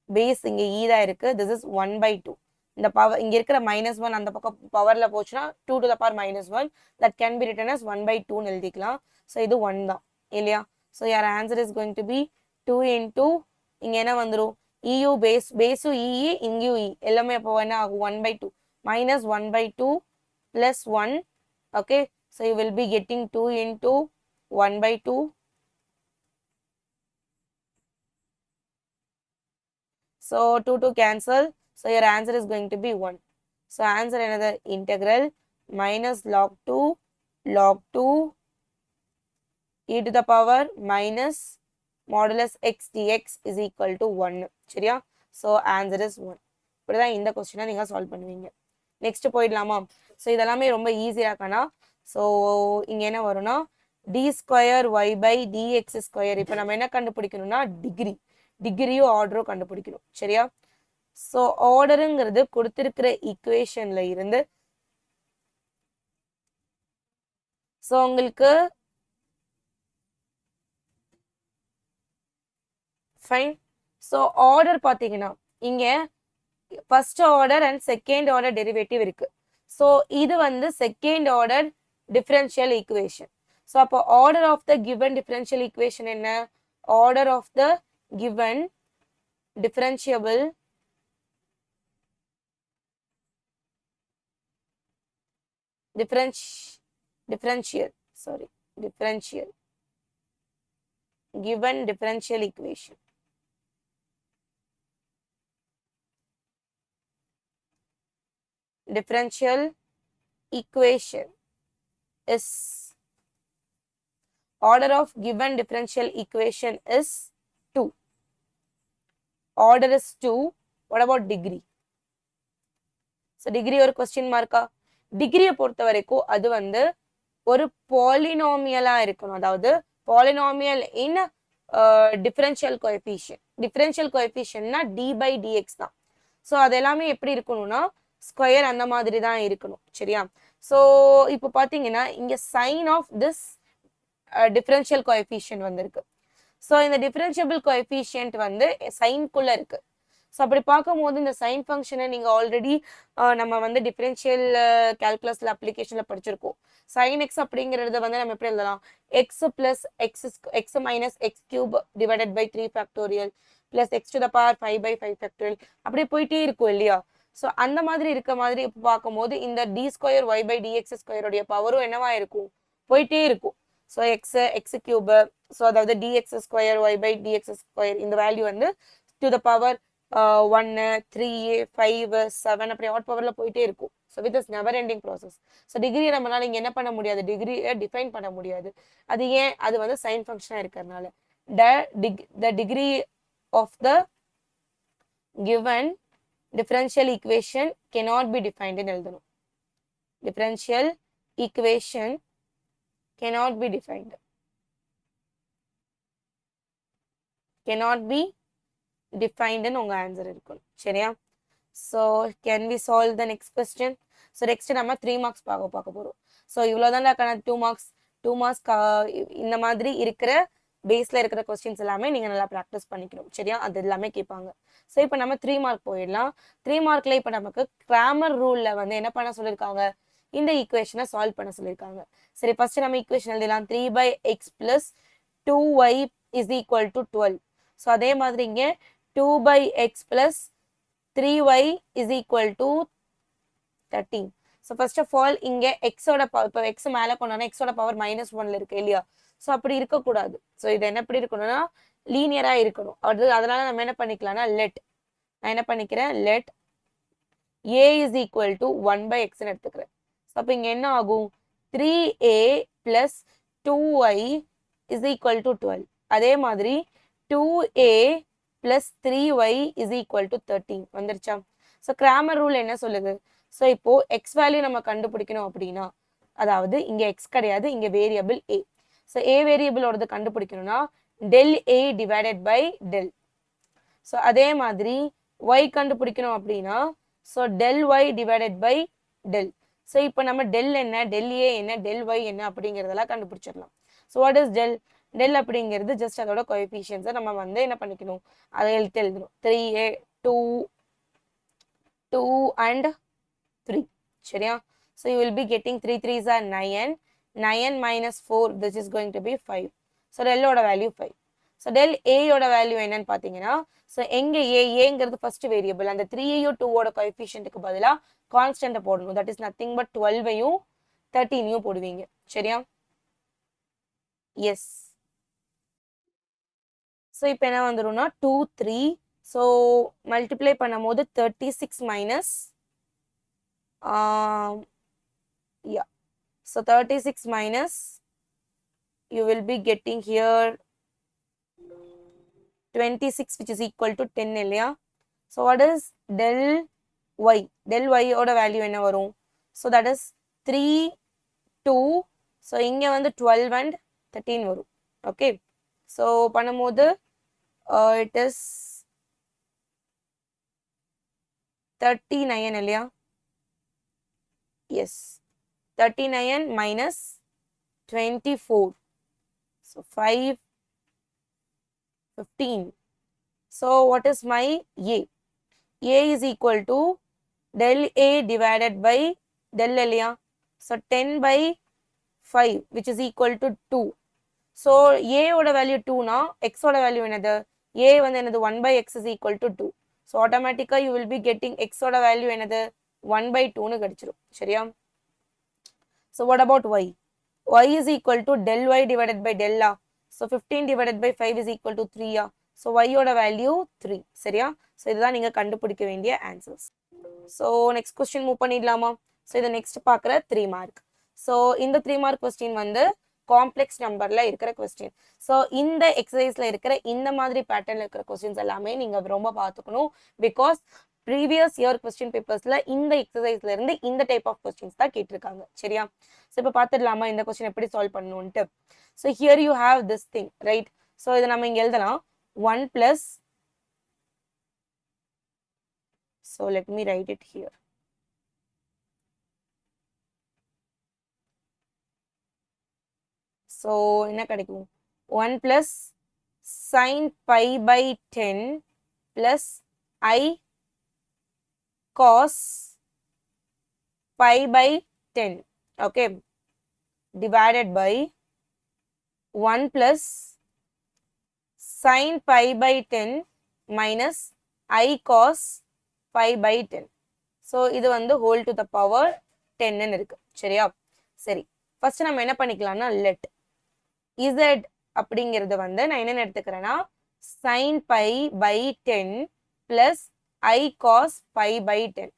base இங்க e தான் இருக்கு, this is 1/2. இந்த பவர் இங்க இருக்கிற -1 அந்த பக்கம் பவர்ல போச்சுன்னா 2 to the power -1 that can be written as 1/2 ன்னு எழுதிக்கலாம். ஸோ இது 1 தான் இல்லையா? So your answer is going to be 2 into இங்க என்ன வந்துரும் eu base e இங்கேயும் e எல்லாமே அப்போ என்ன ஆகும் 1/2 minus 1/2 plus 1 okay so you will be getting 2 into 1/2 so 2 cancel so your answer is going to be 1. so answer another integral minus log 2 e to the power minus modulus x dx is equal to 1 சரியா? so answer is 1. இப்படிதான் இந்த கொஸ்டினை நீங்க சால்வ் பண்ணுவீங்க. நெக்ஸ்ட் போயிடலாமா? ஸோ இதெல்லாமே ரொம்ப ஈஸியா இருக்கானா? ஸோ இங்க என்ன வரும்னா d square y by dx square. இப்போ நம்ம என்ன கண்டுபிடிக்கணும்னா டிகிரியோ ஆர்டரோ கண்டுபிடிக்கணும் சரியா? ஸோ ஆர்டருங்கிறது கொடுத்திருக்கிற ஈக்குவேஷன்ல இருந்து ஸோ உங்களுக்கு ஃபைன். ஸோ ஆர்டர் பார்த்தீங்கன்னா இங்க first order and second order derivative இருக்கு. ஸோ இது வந்து second order differential equation. So அப்போ order of the given differential equation என்ன? Order of the given differential given differential equation is order of given differential equation is 2. Order is 2. What about degree? So degree ஒரு question mark. டிகிரியை பொறுத்த வரைக்கும் அது வந்து ஒரு பாலினாமியலா இருக்கணும். அதாவது polynomial in differential coefficient. Differential கோஎஃபிஷியன்ட்னா d by dx தான். ஸோ அது எல்லாமே எப்படி இருக்கணும்னா ஸ்கொயர் அந்த மாதிரி தான் இருக்கணும் சரியா? ஸோ இப்போ பார்த்தீங்கன்னா இங்க sine of this differential coefficient வந்திருக்கு. ஸோ இந்த டிஃபரன்ஷியபிள் கோஎஃபிஷியன்ட் வந்து சைன்குள்ள இருக்கு. ஸோ அப்படி பார்க்கும்போது இந்த சைன் ஃபங்க்ஷனை நீங்கள் ஆல்ரெடி நம்ம வந்து டிஃபரன்ஷியல் கால்குலஸ்ல அப்ளிகேஷன்ல படிச்சிருக்கோம். சைன் எக்ஸ் அப்படிங்கிறத வந்து நம்ம எப்படி எழுதலாம்? X plus X minus X cube divided by 3 factorial plus X to the power 5/5 factorial அப்படியே போயிட்டே இருக்கும் இல்லையா? ஸோ அந்த மாதிரி இருக்க மாதிரி இப்போ பார்க்கும்போது இந்த d square y by d x ஸ்கொயருடைய பவரும் என்னவா இருக்கும், போயிட்டே இருக்கும். ஸோ எக்ஸ் கியூபு, ஸோ அதாவது d x square y by d x square இந்த வேல்யூ வந்து டு த பவர் 1 3 5 7 அப்படி ஆட் பவர்ல போயிட்டே இருக்கும். So with is never ending process. So டிகிரியை நம்மளால இங்கே என்ன பண்ண முடியாது, டிகிரியை டிஃபைன் பண்ண முடியாது. அது ஏன், அது வந்து சைன் ஃபங்க்ஷனாக இருக்கிறதுனால. the degree of the given differential equation cannot be defined in எழுதணும். differential equation cannot be defined. cannot be defined in உங்க ஆன்சர் இருக்கும். சரியா? so can we solve the next question? so next நம்ம 3 marks பார்க்க போறோம். so இவ்வளவுதான் 2 marks இந்த மாதிரி இருக்கிற பேஸ்ல இருக்கிற கொஸ்டின்ஸ் எல்லாமே நீங்க நல்லா ப்ராக்டிஸ் பண்ணிக்கணும். சரியா? அது எல்லாமே கேட்பாங்க. ஸோ இப்போ நம்ம 3 மார்க் போயிடலாம். 3 மார்க்ல இப்போ நமக்கு கிராமர் ரூல்ல வந்து என்ன பண்ண சொல்லியிருக்காங்க, இந்த ஈக்குவேஷனை சால்வ் பண்ண சொல்லியிருக்காங்க. சரி, ஃபர்ஸ்ட் நம்ம ஈக்குவேஷன் எழுதலாம். 3/x + 2y = 12. ஸோ அதே மாதிரி இங்கே 2/x + 3y = 13. So first of all இங்கே எக்ஸோட இப்போ எக்ஸ் மேலே கொண்டோன்னா எக்ஸோட பவர் -1ல இருக்கு இல்லையா? ஸோ அப்படி இருக்கக்கூடாது. ஸோ இது என்ன எப்படி இருக்கணும்னா லீனியராக இருக்கணும். அதனால நம்ம என்ன பண்ணிக்கலாம்னா நான் என்ன பண்ணிக்கிறேன், லெட் a = 1/xன்னு எடுத்துக்கிறேன். ஸோ அப்போ இங்கே என்ன ஆகும், 3a + 2y = 12. அதே மாதிரி 2a + 3y = 13 வந்துருச்சா? ஸோ கிராமர் ரூல் என்ன சொல்லுது, ஸோ இப்போ எக்ஸ் வேல்யூ நம்ம கண்டுபிடிக்கணும் அப்படின்னா, அதாவது இங்க எக்ஸ் கிடையாது, இங்க வேரியபிள் a. ஸோ a வேரியபிளோடது கண்டுபிடிக்கணும்னா del a divided by del. So அதே மாதிரி y கண்டுபிடிக்கணும் அப்படின்னா so del y divided by del. So இப்போ நம்ம del என்ன, del a என்ன, del y என்ன அப்படிங்கிறதெல்லாம் கண்டுபிடிச்சிடலாம். So what is del? del அப்படிங்கிறது ஜஸ்ட் அதோட கோஎஃபிஷியன்ஸை நம்ம வந்து என்ன பண்ணிக்கணும், அதை எழுதணும். 3a 2 and 3. சரியா? so you will be getting 3 3s are 9. 9 minus 4, this is going to be 5. so del ஓட வேல்யூ 5. so del a ஓட வேல்யூ என்னன்னு பாத்தீங்கன்னா, so எங்க a ங்கிறது ஃபர்ஸ்ட் வேரியபிள், அந்த 3ஐயும் 2 ஓட கோஎஃபிஷியன்ட்க்கு பதிலா கான்ஸ்டன்ட் போடணும். தட் இஸ் நத்திங் பட் 12ஐயும் 13ஐயும் போடுவீங்க. சரியா? எஸ். ஸோ இப்போ என்ன வந்துடும்னா 2 3. ஸோ மல்டிப்ளை பண்ணும்போது 36 minus yeah, so 36 minus you will be getting here 26 which is equal to 10 இல்லையா? so what is del y? del y ஓட வேல்யூ என்ன வரும், so that is 3 2. so இங்க வந்து 12 and 13 வரும். okay, so பண்ணும்போது it is 39 இல்லையா? yes, 39 minus 24. so 5 15. so what is my a? a is equal to del a divided by del இல்லையா? so 10/5 which is equal to 2. so a ஓட வேல்யூ 2 னா x ஓட வேல்யூ என்னது, a வந்து என்னது 1/x is equal to 2. so automatically you will be getting x ஓட வேல்யூ என்னது 1/2ன்னு கிடைச்சிரும். சரியா? so what about y? y is equal to del y divided by del a. so 15 divided by 5 is equal to 3 a. so y ஓட வேல்யூ 3. சரியா? so இதுதான் நீங்க கண்டுபிடிக்க வேண்டிய answers. so next question move பண்ணிடலாமா? so இது நெக்ஸ்ட் பார்க்குற 3 மார்க். so இந்த 3 மார்க் கொஸ்டின் வந்து காம்ப்ளெக்ஸ் நம்பர்ல இருக்கிற கொஸ்டின். ஸோ இந்த எக்ஸசைஸ்ல இருக்கிற இந்த மாதிரி பேட்டர்ன்ல இருக்கிற கொஸ்டின்ஸ் எல்லாமே நீங்க ரொம்ப பார்த்துக்கணும். பிகாஸ் ப்ரீவியஸ் இயர் கொஸ்டின் பேப்பர்ஸ்ல இந்த எக்ஸசைஸ்ல இருந்து இந்த டைப் ஆஃப் கொஸ்டின்ஸ் தான் கேட்டிருக்காங்க. சரியா? ஸோ இப்போ பார்த்துடலாமா இந்த கொஸ்டின் எப்படி சால்வ் பண்ணணும்ட்டு. So here you have this thing right. So இதை நம்ம இங்க எழுதலாம் 1 plus. so let me write it here. so என்ன கிடைக்கும், 1 plus sin pi/10 plus I cos pi/10, okay, divided by 1 plus sin pi/10 minus I cos pi/10. So இது வந்து ஹோல் டு த பவர் 10 இருக்கு. சரியா? சரி, ஃபர்ஸ்ட் நம்ம என்ன பண்ணிக்கலாம்னா லெட் இசட் அப்படிங்கிறது வந்து நான் என்னென்ன எடுத்துக்கிறேன்னா sin pi by 10 plus I cos pi by 10.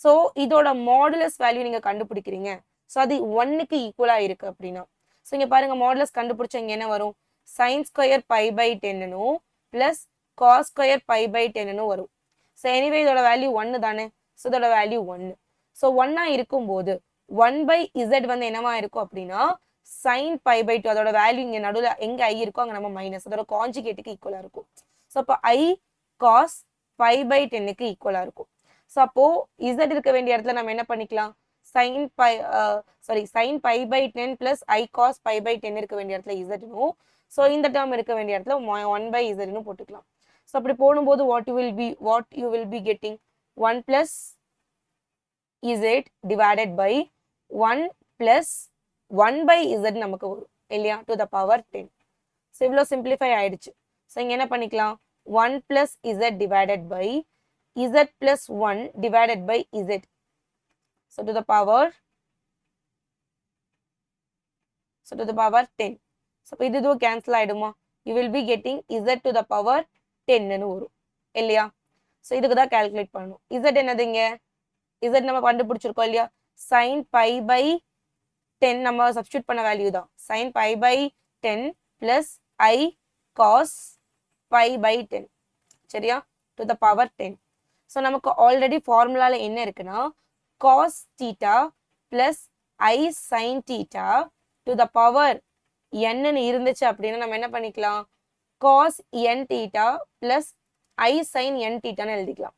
So இதோட மாடுலஸ் வேல்யூ நீங்க கண்டுபிடிக்கிறீங்க. ஸோ அது 1க்கு ஈக்குவலா இருக்கு அப்படின்னா, ஸோ இங்க பாருங்க மாடுலஸ் கண்டுபிடிச்சா இங்க என்ன வரும், sine square pi by 10 plus cos square pi by 10 வரும். ஸோ எனிவே இதோட வேல்யூ 1 தானே, ஸோ இதோட வேல்யூ 1. ஸோ 1ஆ இருக்கும்போது 1 பை இசட் வந்து என்னவா இருக்கும் அப்படின்னா சைன் பை பை 2. அதோட வேல்யூ இங்க நடுவில் எங்க ஐ இருக்கோ அங்க நம்ம மைனஸ், அதோட கான்ஜுகேட்டுக்கு ஈக்குவலா இருக்கும். ஸோ அப்போ ஐ காஸ் பை பை 10க்கு ஈக்குவலா இருக்கும். ஸோ அப்போ இசட் இருக்க வேண்டிய இடத்துல நம்ம என்ன பண்ணிக்கலாம், sine pi sine pi by 10 plus I cos pi by 10 இருக்க வேண்டிய இடத்துல இசட்னும், ஸோ இந்த டேர்ம் இருக்க வேண்டிய இடத்துல 1 பை இசட்னு போட்டுக்கலாம். ஸோ அப்படி போடும்போது what you will be getting 1 plus Z divided by 1 plus 1 by Z நமக்கு வரும் இல்லையா, டு த பவர் 10. ஸோ இவ்வளோ சிம்பிளிஃபை ஆயிடுச்சு. ஸோ இங்க என்ன பண்ணிக்கலாம் 1 plus Z divided by z plus 1 divided by z. So to the power 10. So இது cancel ஆயிடுமா, you will be getting z to the power 10 ன்னு வரும் இல்லையா. ஸோ இதுக்கு தான் கால்குலேட் பண்ணணும். z என்னதுங்க, z நம்ம கண்டுபிடிச்சிருக்கோம் இல்லையா, sin பை பை 10 நம்ம சப்ஸ்டியூட் பண்ண வேல்யூ தான் sin pi by 10 plus I cos pi by 10. சரியா, டு த பவர் 10. ஸோ நமக்கு ஆல்ரெடி ஃபார்முலாவில் என்ன இருக்குன்னா cos theta plus I sine theta to the power என்னன்னு இருந்துச்சு அப்படின்னா நம்ம என்ன பண்ணிக்கலாம் cos N theta plus I sine என் தீட்டான்னு எழுதிக்கலாம்.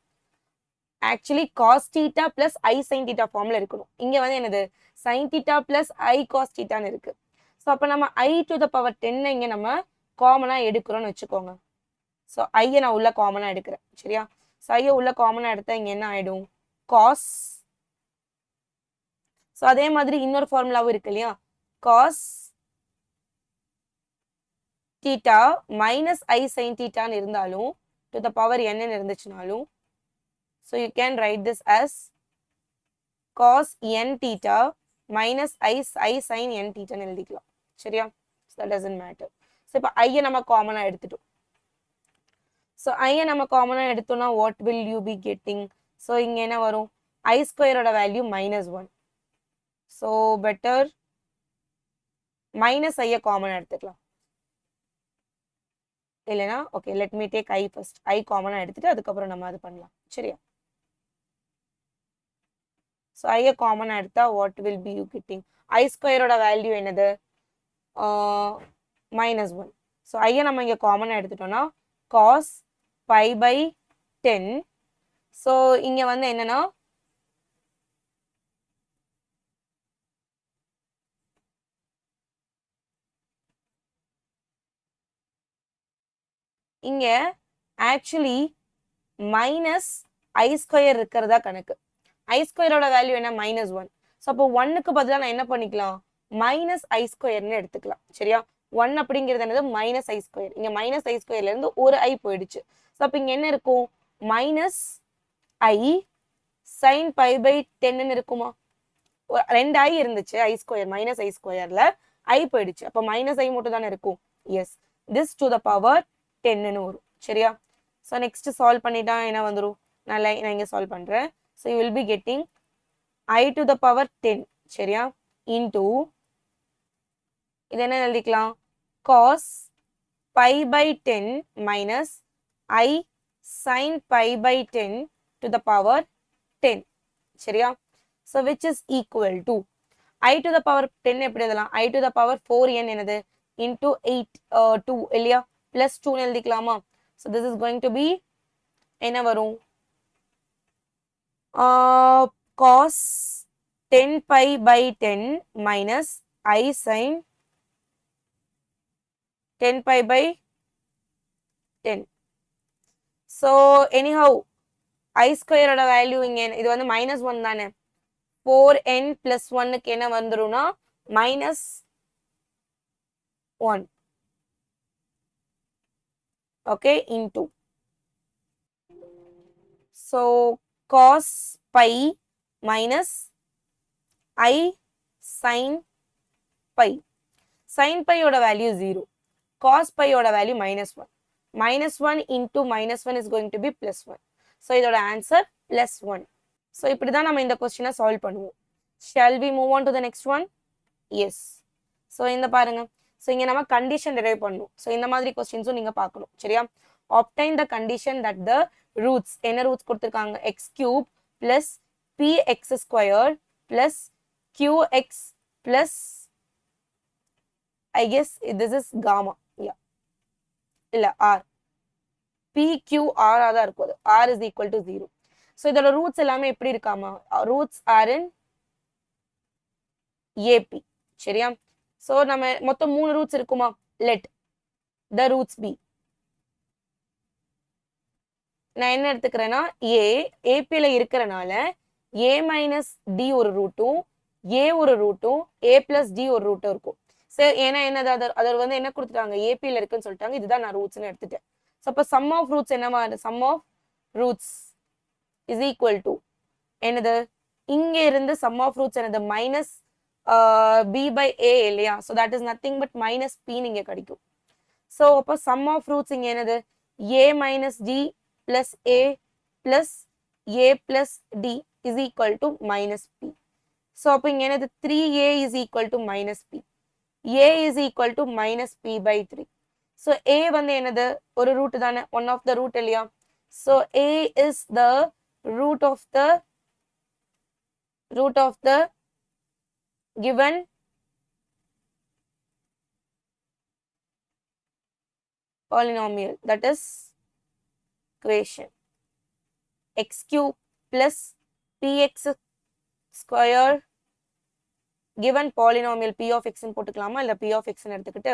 Actually cos theta plus I sine theta ஃபார்ம்ல இருக்கணும். இங்க வந்து என்னது sine theta plus I cos தீட்டான்னு இருக்கு. ஸோ அப்போ நம்ம ஐ டு த பவர் 10 இங்க நம்ம காமனா எடுக்கிறோம்னு வச்சுக்கோங்க. ஸோ ஐயை நான் உள்ள காமனா எடுக்கிறேன். சரியா, ஸோ ஐயை உள்ள காமனா எடுத்தா இங்க என்ன ஆயிடும் காஸ். ஸோ அதே மாதிரி இன்னொரு ஃபார்முலாவும் இருக்கு இல்லையா, காஸ் தீட்டா மைனஸ் ஐ சைன் தீட்டான்னு இருந்தாலும் டு த பவர் என்னன்னு இருந்துச்சுனாலும், so you can write this as cos N theta minus I sine என் தீட்டான்னு எழுதிக்கலாம். சரியா, so that doesn't matter. So இப்போ ஐயை நம்ம காமனா எடுத்துட்டோம். ஸோ ஐயை நம்ம காமனாக எடுத்தோம்னா what will you be getting, so இங்கே என்ன வரும் ஐ ஸ்கொயரோட வேல்யூ -1. ஸோ பெட்டர் மைனஸ் ஐயை காமனாக எடுத்துக்கலாம் இல்லைனா, okay let me take i first. I காமனாக எடுத்துட்டு அதுக்கப்புறம் நம்ம அது பண்ணலாம். சரியா, ஸோ ஐயை காமனாக எடுத்தா what will be you getting, i ஸ்கொயரோட வேல்யூ என்னது -1. ஸோ ஐயை நம்ம இங்கே காமனாக எடுத்துட்டோம்னா காஸ் பை பை 10. ஸோ இங்க வந்து என்னன்னா இங்க ஆக்சுவலி மைனஸ் ஐ ஸ்கொயர் இருக்கிறதா கணக்கு. ஐ ஸ்கொயரோட வேல்யூ என்ன -1. ஸோ அப்போ 1க்கு பதிலாக நான் என்ன பண்ணிக்கலாம் மைனஸ் ஐ ஸ்கொயர்னு எடுத்துக்கலாம். சரியா, 1 அப்படிங்கிறது என்னது மைனஸ் ஐ ஸ்கொயர். இங்க மைனஸ் ஐ ஸ்கொயர்ல இருந்து ஒரு ஐ போயிடுச்சு. ஸோ அப்போ இங்க என்ன இருக்கும் minus I sine pi by 10 இருக்குமா, 2 ஐ இருந்துச்சு ஐ ஸ்கொயர் மைனஸ் ஐ ஸ்கொயர்ல ஐ போயிடுச்சு. அப்போ மைனஸ் ஐ மட்டும் தானே இருக்கும். Yes, this to the power 10ன்னு வரும். சரியா, ஸோ நெக்ஸ்ட் சால்வ் பண்ணிட்டா என்ன வந்துடும், நான் இங்கே சால்வ் பண்றேன். So you will be getting I to the power 10. சரியா, இன்டூ இது என்ன எழுதிக்கலாம் cos pi by 10 minus I sine pi by 10 to the power 10. சரியா, so which is equal to I to the power 10 எப்படி எழுதலாம், I to the power 4n என்னது into 8 2 இல்லையா plus 2 எழுதிக்கலாமா. so this is going to be என்ன வரும் cos 10 pi by 10 minus I sin 10 pi by 10. so anyhow I square ஓட வேல்யூ இங்க இது வந்து -1 தானே, 4n plus 1க்கு என்ன வந்துரும்னா -1. okay into so cos pi minus I sin pi. Sin pi oda value 0. Cos pi oda value minus 1. Minus 1 into minus 1 is going to be plus 1. So, idoda answer plus 1. So, இப்படிதான் நம்ம இந்த கொஸ்டினை சால்வ் பண்ணுவோம். Shall we move on to the next one? Yes. So, இந்த பாருங்க. So, இங்க நம்ம condition derive பண்ணணும். So, இந்த மாதிரி கொஸ்டின்ஸும் நீங்க பார்க்கணும். சரியா? Obtain the condition that the roots, என்ன ரூட்ஸ் கொடுத்திருக்காங்க? x cube plus px squared plus qx plus, I guess this is gamma. Yeah. இல்ல r. pqr தான் இருக்கும். r is equal to 0. So, இதோட ரூட்ஸ் எல்லாமே எப்படி இருக்காமா? Roots are in AP. சரியா? So, நம்ம மொத்தம் 3 ரூட்ஸ் இருக்குமா? Let the roots be. நான் என்ன எடுத்துக்கிறேன்னா ஏபியில் இருக்கிறனால a மைனஸ் டி ஒரு ரூட்டும் ஏ ஒரு ரூட்டும் a பிளஸ் டி ஒரு ரூட்டும் இருக்கும். சரி, ஏன்னா என்னது அதை வந்து என்ன கொடுத்துட்டாங்க? ஏபியில் இருக்குன்னு சொல்லிட்டாங்க. இதுதான் நான் ரூட்ஸ்ன்னு எடுத்துட்டேன். ஸோ அப்போ சம் ஆஃப் ரூட்ஸ் என்னவா? Sum of roots is equal to என்னது? இங்கே இருந்து சம் ஆஃப் ரூட்ஸ் என்னது? மைனஸ் b by a இல்லையா? So that is nothing but minus பின்னு இங்கே கிடைக்கும். ஸோ அப்போ சம் ஆஃப் ரூட்ஸ் இங்கே என்னது? a minus D plus a plus a plus d is equal to minus p. So, அப்போ இங்க என்னது? 3a is equal to minus p. a is equal to minus p by 3. So, a வந்து என்னது? ஒரு root தானே? one of the root இல்லையா? So, a is the root of the given polynomial, that is equation. X cube plus px square given polynomial p of x ன்னு போட்டுக்கலாமா? இல்ல p of x ன்னு எடுத்துக்கிட்டு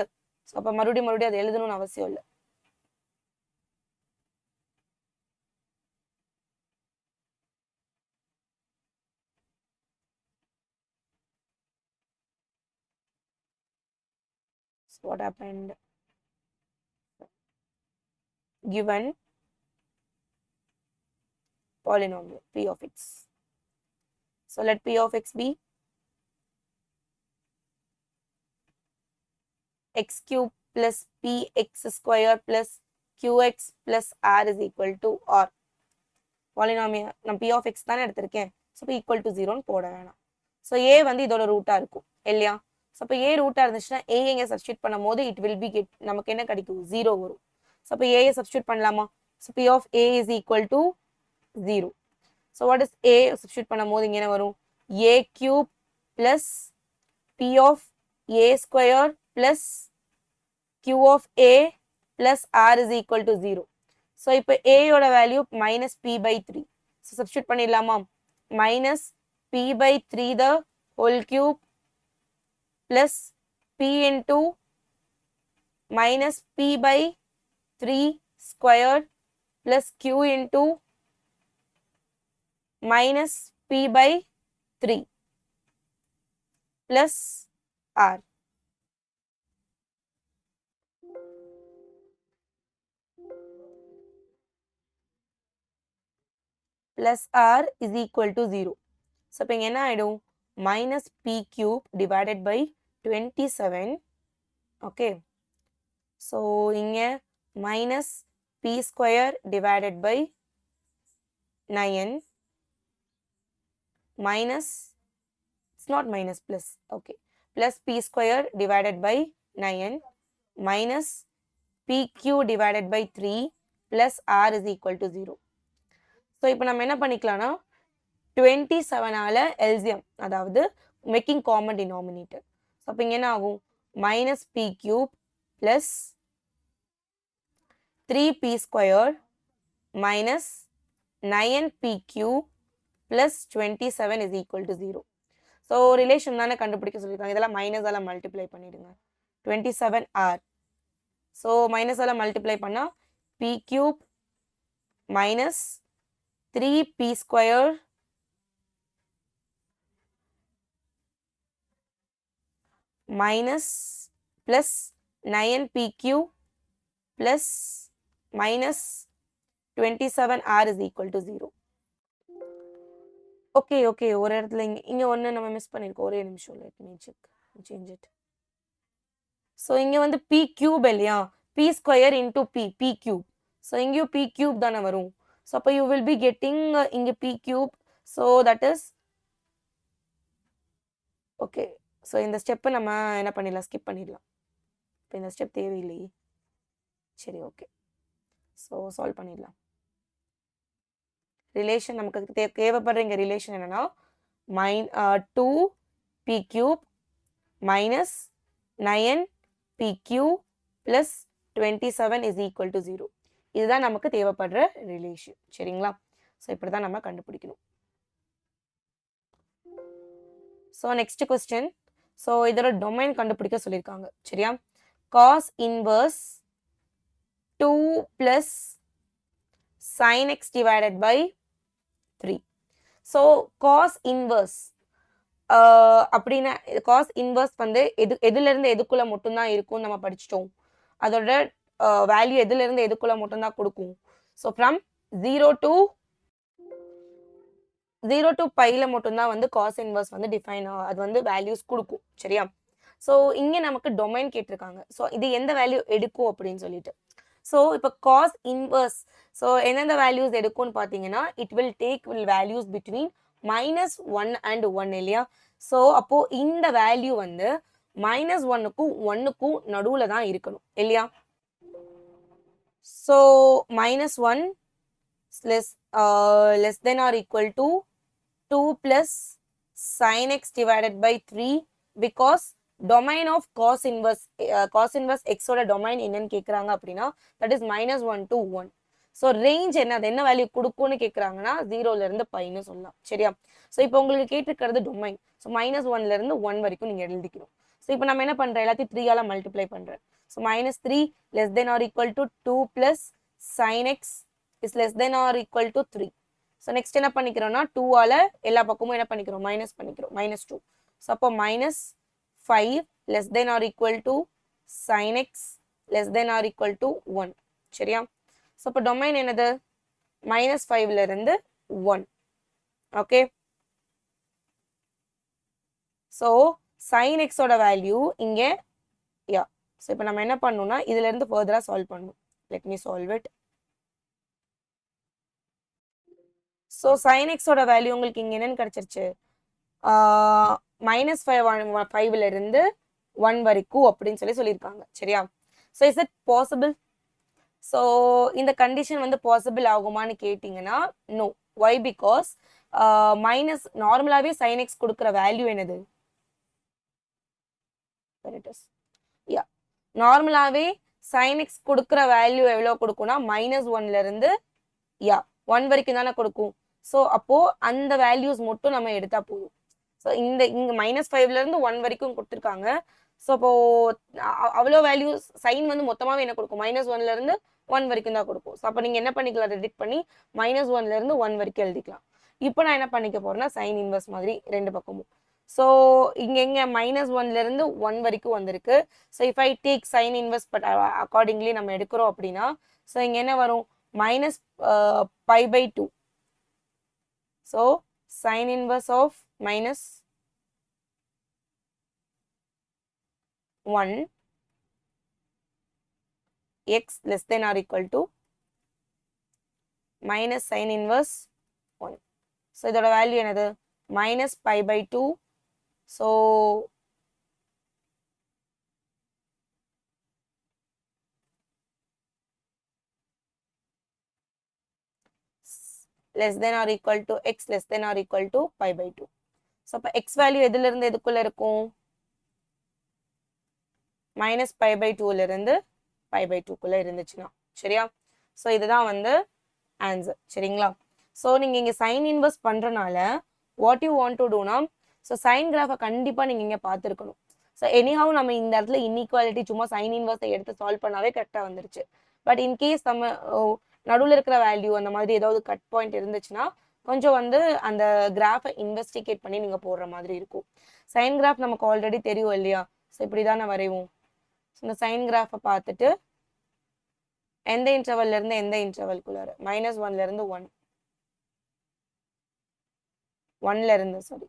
ஸோ அப்போ மறுபடியும் அதை எழுதணும்னு அவசியம் இல்லை. So what happened? Given polynomial p of x. So let p of x be x cube plus px square plus qx plus r is equal to r. Polynomial நான் p of x தானே எடுத்திருக்கேன். ஸோ இப்போ equal to 0ன்னு போட வேணாம். ஸோ a வந்து இதோட ரூட்டா இருக்கும் இல்லையா? ஸோ அப்போ a ரூட்டா இருந்துச்சுன்னா a எங்க சப்ஸ்டியூட் பண்ணும் போது இட் வில் பி கெட் நமக்கு என்ன கிடைக்கும்? 0 வரும். ஸோ அப்போ a சப்ஸ்டியூட் பண்ணலாமா? So p of a is equal to 0. So what is a? Substitute பண்ணும் போது இங்க என்ன வரும்? a cube plus p of a square plus q of a plus r is equal to 0. So இப்போ a யோட value minus p by 3. So substitute பண்ணிடலாமா? minus p by 3 the whole cube plus p into minus p by 3 squared plus q into minus p by 3 plus r. Plus r is equal to 0. So, இப்போ என்ன ஆயிடும்? minus p cube divided by 27. Okay. So, இங்க minus p square divided by 9 minus, it's not minus plus, okay, plus p square divided by 9 minus pq divided by 3 plus r is equal to 0. So, இப்போ நம்ம என்ன பண்ணிக்கலாம்னா 27 ஆல LCM, அதாவது making common denominator. So, அப்போ இங்க என்ன ஆகும்? minus p cube plus 3p square minus 9pq plus 27 is equal to 0. So, relation தானே கண்டுபிடிக்க சொல்லிருக்காங்க. இதெல்லாம் மைனஸ் ஆல மல்டிப்ளை பண்ணிடுங்க. 27r. So, மைனஸ் ஆல மல்டிப்ளை பண்ணா p cube minus 3p square minus plus 9pq plus minus 27r is equal to 0. Okay okay ஒரு இடத்துல இங்கே ஒன்று நம்ம மிஸ் பண்ணியிருக்கோம். ஒரே நிமிஷம் let me check change it. So இங்கே வந்து பி கியூப் இல்லையா, B square into B cube. So இங்கேயும் பி கியூப் தானே வரும். ஸோ அப்போ யூ வில் பி கெட்டிங் இங்கே B cube. So that is okay. So இந்த ஸ்டெப்பை நம்ம என்ன பண்ணிடலாம், ஸ்கிப் பண்ணிடலாம். இப்போ இந்த ஸ்டெப் தேவையில்லையே. சரி ஓகே. ஸோ சால்வ் பண்ணிடலாம். ரிலேஷன் நமக்கு தேவைப்படுற இங்கே ரிலேஷன் என்னன்னா 2 b cube minus 9 b cube plus 27 is equal to 0. இதுதான் நமக்கு தேவைப்படுற ரிலேஷன். சரிங்களா? ஸோ இப்படி தான் நம்ம கண்டுபிடிக்கணும். So next question. ஸோ இதோட டொமைன் கண்டுபிடிக்க சொல்லியிருக்காங்க. சரியா? Cos inverse 2 plus sin x divided by 3. So cos inverse அப்படின்னா காஸ் இன்வர்ஸ் வந்து எதுலேருந்து எதுக்குள்ள மட்டும்தான் இருக்கும் நம்ம படிச்சிட்டோம். அதோட வேல்யூ எதுலேருந்து எதுக்குள்ள மட்டும்தான் கொடுக்கும். ஸோ ஃப்ரம் 0 to பைல மட்டும்தான் வந்து காஸ் இன்வர்ஸ் வந்து டிஃபைன் அது வந்து வேல்யூஸ் கொடுக்கும். சரியா? ஸோ இங்கே நமக்கு டொமைன் கேட்டிருக்காங்க. ஸோ இது எந்த வேல்யூ எடுக்கும் அப்படின்னு சொல்லிட்டு. ஸோ இப்போ காஸ் இன்வர்ஸ் ஸோ எந்தெந்த வேல்யூஸ் எடுக்கும்னு பார்த்தீங்கன்னா it will take values between -1 and 1 இல்லையா? ஸோ அப்போ இந்த வேல்யூ வந்து -1க்கும் 1க்கும் நடுவில் தான் இருக்கணும் இல்லையா? So -1 less than or equal to 2 plus sin x divided by 3 because domain of cos inverse x ஓட domain என்னன்னு கேக்குறாங்க அப்படின்னா that is -1 to 1. So range என்ன வேல்யூ கொடுக்கும்னு கேட்குறாங்கன்னா 0ல இருந்து பைன்னு சொல்லலாம். சரியா? ஸோ இப்போ உங்களுக்கு கேட்டிருக்கிறது டொமைன். ஸோ -1ல இருந்து 1 வரைக்கும் நீங்கள் எழுதிக்கணும். ஸோ இப்போ நம்ம என்ன பண்ணுறோம், எல்லாத்தையும் 3ஆல மல்டிப்ளை பண்ணுறேன். So -3 less than or equal to 2 plus sin x is less than or equal to 3. So next என்ன பண்ணிக்கிறோம்னா 2ஆல எல்லா பக்கமும் என்ன பண்ணிக்கிறோம், மைனஸ் பண்ணிக்கிறோம், -2. ஸோ அப்போ -5 less than or equal to sin x less than or equal to 1. சரியா? ஸோ இப்போ டொமைன் என்னது, -5ல இருந்து 1. ஓகே. ஸோ sin x ஓட வேல்யூ இங்கே யா. ஸோ இப்போ நம்ம என்ன பண்ணணும்னா இதுல இருந்து ஃபர்தராக சால்வ் பண்ணணும். Let me solve it. So sin x ஓட வேல்யூ உங்களுக்கு இங்கே என்னன்னு கிடைச்சிருச்சு, -5ல இருந்து 1 வரைக்கும் அப்படின்னு சொல்லியிருக்காங்க. சரியா? So is it possible? So இந்த கண்டிஷன் வந்து பாசிபிள் ஆகுமான்னு கேட்டிங்கன்னா நோ. ஒய்? பிகாஸ் நார்மலாகவே sin x கொடுக்குற வேல்யூ என்னது, யா நார்மலாகவே sin x கொடுக்குற வேல்யூ எவ்வளோ கொடுக்கும்னா -1ல இருந்து 1 வரைக்கும் தானே கொடுக்கும். ஸோ அப்போ அந்த வேல்யூஸ் மட்டும் நம்ம எடுத்தா போதும். ஸோ இங்கே -5ல இருந்து 1 வரைக்கும் கொடுத்துருக்காங்க. ஸோ அப்போ அவ்வளோ வேல்யூஸ் சைன் வந்து மொத்தமாகவே என்ன கொடுக்கும், -1ல இருந்து 1 வரைக்கும் தான் கொடுக்கும். ஸோ அப்போ நீங்கள் என்ன பண்ணிக்கலாம், ரெடிட் பண்ணி -1ல இருந்து 1 வரைக்கும் எழுதிக்கலாம். இப்போ நான் என்ன பண்ணிக்க போறேன்னா சைன் இன்வர்ஸ் மாதிரி ரெண்டு பக்கமும். ஸோ இங்கே -1ல இருந்து 1 வரைக்கும் வந்திருக்கு. So if I take sine inverse but accordingly நம்ம எடுக்கிறோம் அப்படின்னா ஸோ இங்கே என்ன வரும், -π/2. So sine inverse of -1 x less than or equal to minus sin inverse 1. So இதோட வேல்யூ என்னது, -π/2. So less than or equal to x less than or equal to π/2. So அப்ப x வேல்யூ எதுல இருந்து எதுக்குள்ள இருக்கும், -π/2ல இருந்து π/2க்குள்ள இருந்துச்சுன்னா. சரியா? ஸோ இதுதான் வந்து ஆன்சர். சரிங்களா? ஸோ நீங்கள் இங்கே சைன் இன்வர்ஸ் பண்ணுறனால வாட் யூ வாண்ட் டு டூனா ஸோ சைன் கிராஃபை கண்டிப்பாக நீங்கள் இங்கே பார்த்துருக்கணும். ஸோ எனிஹவ் நம்ம இந்த இடத்துல இன்இக்வாலிட்டி சும்மா சைன் இன்வர்ஸை எடுத்து சால்வ் பண்ணாவே கரெக்டாக வந்துருச்சு. பட் இன்கேஸ் நம்ம நடுவில் இருக்கிற வேல்யூ அந்த மாதிரி ஏதாவது கட் பாயிண்ட் இருந்துச்சுன்னா கொஞ்சம் வந்து அந்த கிராஃபை இன்வெஸ்டிகேட் பண்ணி நீங்கள் போடுற மாதிரி இருக்கும். சைன் கிராஃப் நமக்கு ஆல்ரெடி தெரியும் இல்லையா? ஸோ இப்படி தானே வரைவோம். இந்த சைன் கிராஃபை பார்த்துட்டு எந்த இன்டர்வல்ல இருந்து எந்த இன்டர்வல்குள்ளார -1ல இருந்து 1 1ல இருந்து சாரி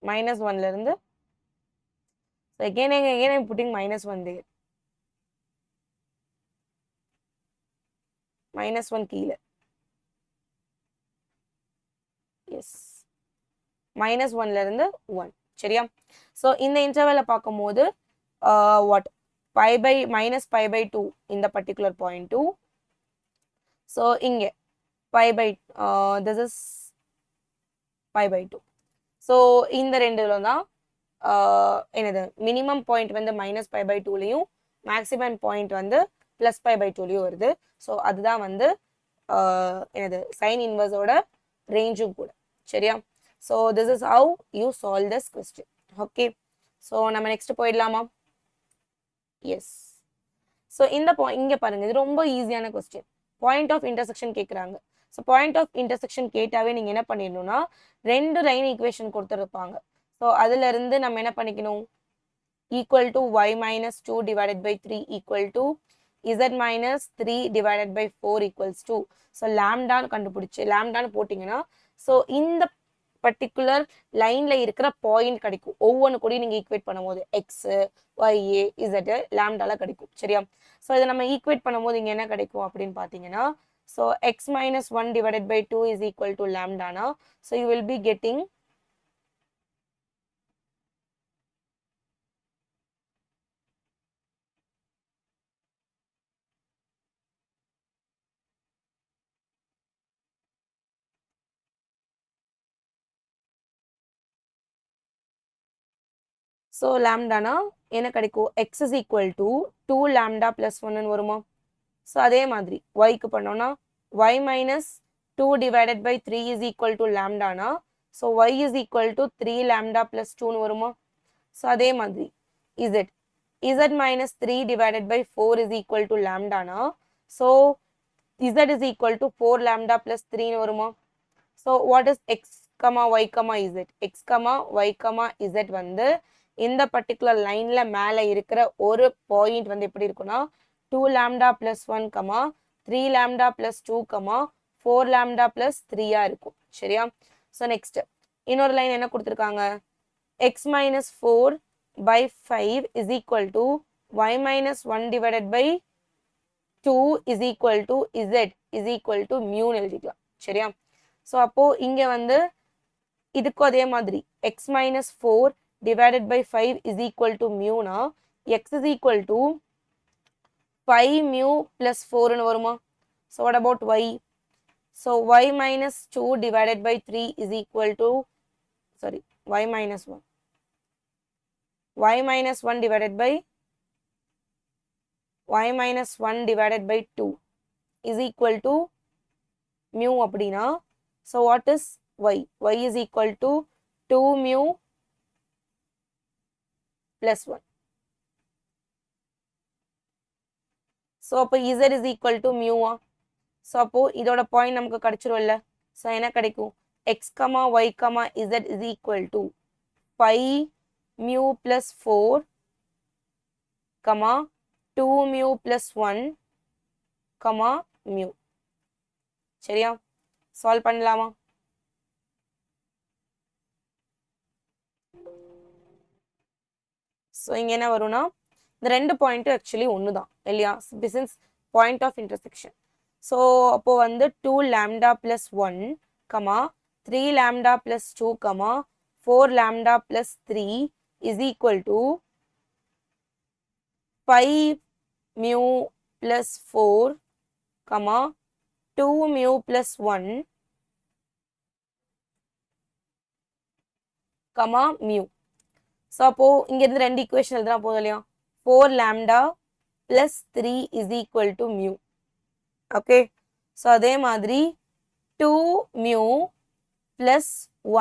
-1ல இருந்து so again I'm putting -1 there -1 கீழே எஸ் -1ல இருந்து 1 சரியா ஸோ இந்த இன்டர்வெல்ல பார்க்கும்போது வாட் -π/2 இந்த பர்டிகுலர் பாயிண்ட் 2 ஸோ இங்கே π/, this is π/2 ஸோ இந்த ரெண்டுல தான் என்னது மினிமம் பாயிண்ட் வந்து -π/2லையும் மேக்ஸிமம் பாயிண்ட் வந்து +π/2லையும் வருது ஸோ அதுதான் வந்து என்னது சைன் இன்வர்ஸோட ரேஞ்சும் கூட சரியா so this is how you solve this question okay so நம்ம நெக்ஸ்ட் போயிடலாமா எஸ் ஸோ இந்த இங்கே பாருங்க இது ரொம்ப ஈஸியான கொஸ்டின் பாயிண்ட் ஆஃப் இன்டர்செக்ஷன் கேட்குறாங்க ஸோ பாயிண்ட் ஆஃப் இன்டர்செக்ஷன் கேட்டாவே நீங்கள் என்ன பண்ணிடணும்னா 2 லைன் ஈக்குவேஷன் கொடுத்துருப்பாங்க ஸோ அதுல இருந்து நம்ம என்ன பண்ணிக்கணும் equal to y - 2 divided by 3 equal to z - 3 divided by 4 equals to so லாம்டான்னு கண்டுபிடிச்சு லாம்டான்னு போட்டிங்கன்னா ஸோ இந்த பர்டிகுலர் லைன்ல இருக்கிற பாயிண்ட் கிடைக்கும் ஒவ்வொன்று கூட நீங்க ஈக்குவேட் பண்ணும்போது எக்ஸ் ஒய் இசட் லாம்டால கிடைக்கும் சரியா ஸோ இதை நம்ம ஈக்குவேட் பண்ணும்போது இங்க என்ன கிடைக்கும் அப்படின்னு பார்த்தீங்கன்னா so x - 1 divided by 2 is equal to லாம்டானா so you will be getting so லாம்டானா என்ன கிடைக்கும் x is equal to 2 lambda + 1 வருமா ஸோ அதே மாதிரி ஒய்க்கு பண்ணோம்னா y - 2 divided by 3 is equal to லாம்டானா so y is equal to 3 lambda + 2 வருமா ஸோ அதே மாதிரி z - 3 divided by 4 is equal to லாம்டானா so z is equal to 4 lambda + 3 வருமா so what is x, y, z x, y, z வந்து இந்த பர்டிகுலர் லைன்ல மேல இருக்கிற ஒரு பாயிண்ட் வந்து எப்படி இருக்குன்னா 2 லாம்டா + 1 3 லாம்டா + 2 4 லாம்டா + 3 இருக்கும் சரியா ஸோ நெக்ஸ்ட் இன்னொரு லைன் என்ன கொடுத்துருக்காங்க x - 4/5 is equal to y - 1 divided by 2 is equal to z is equal to mu எழுதிக்கலாம் சரியா ஸோ அப்போ இங்க வந்து இதுக்கும் அதே மாதிரி x - 4 divided by 5 is equal to mu னா x is equal to 5 mu plus 4 வருமா so what about y so y - 2 divided by 3 is equal to sorry y - 1 y - 1 divided by y - 1 divided by 2 is equal to mu அப்படினா so what is y y is equal to 2 mu plus 1 so அப்போ z is equal to mu so அப்போ இதோட பாயிண்ட் நமக்கு கிடைச்சிரும்ல so என்ன கிடைக்கும் x, y, z is equal to 5 mu plus 4 2 mu plus 1 mu சரியா சால்வ் பண்ணலாமா ஸோ இங்க என்ன வரும்னா இந்த ரெண்டு பாயிண்ட்டும் ஆக்சுவலி ஒன்று தான் இல்லையா பிசின்ஸ் பாயிண்ட் ஆஃப் இன்டர்செக்ஷன் ஸோ அப்போ வந்து 2 lambda + 1 3 lambda + 2 4 lambda + 3 is equal to 5 mu plus 4 2 mu plus 1 mu so அப்போ இங்க இருந்து ரெண்டு ஈக்குவேஷன் எழுதுனா போதும் இல்லையா 4 lambda plus 3 is equal to mu okay so அதே மாதிரி 2 mu plus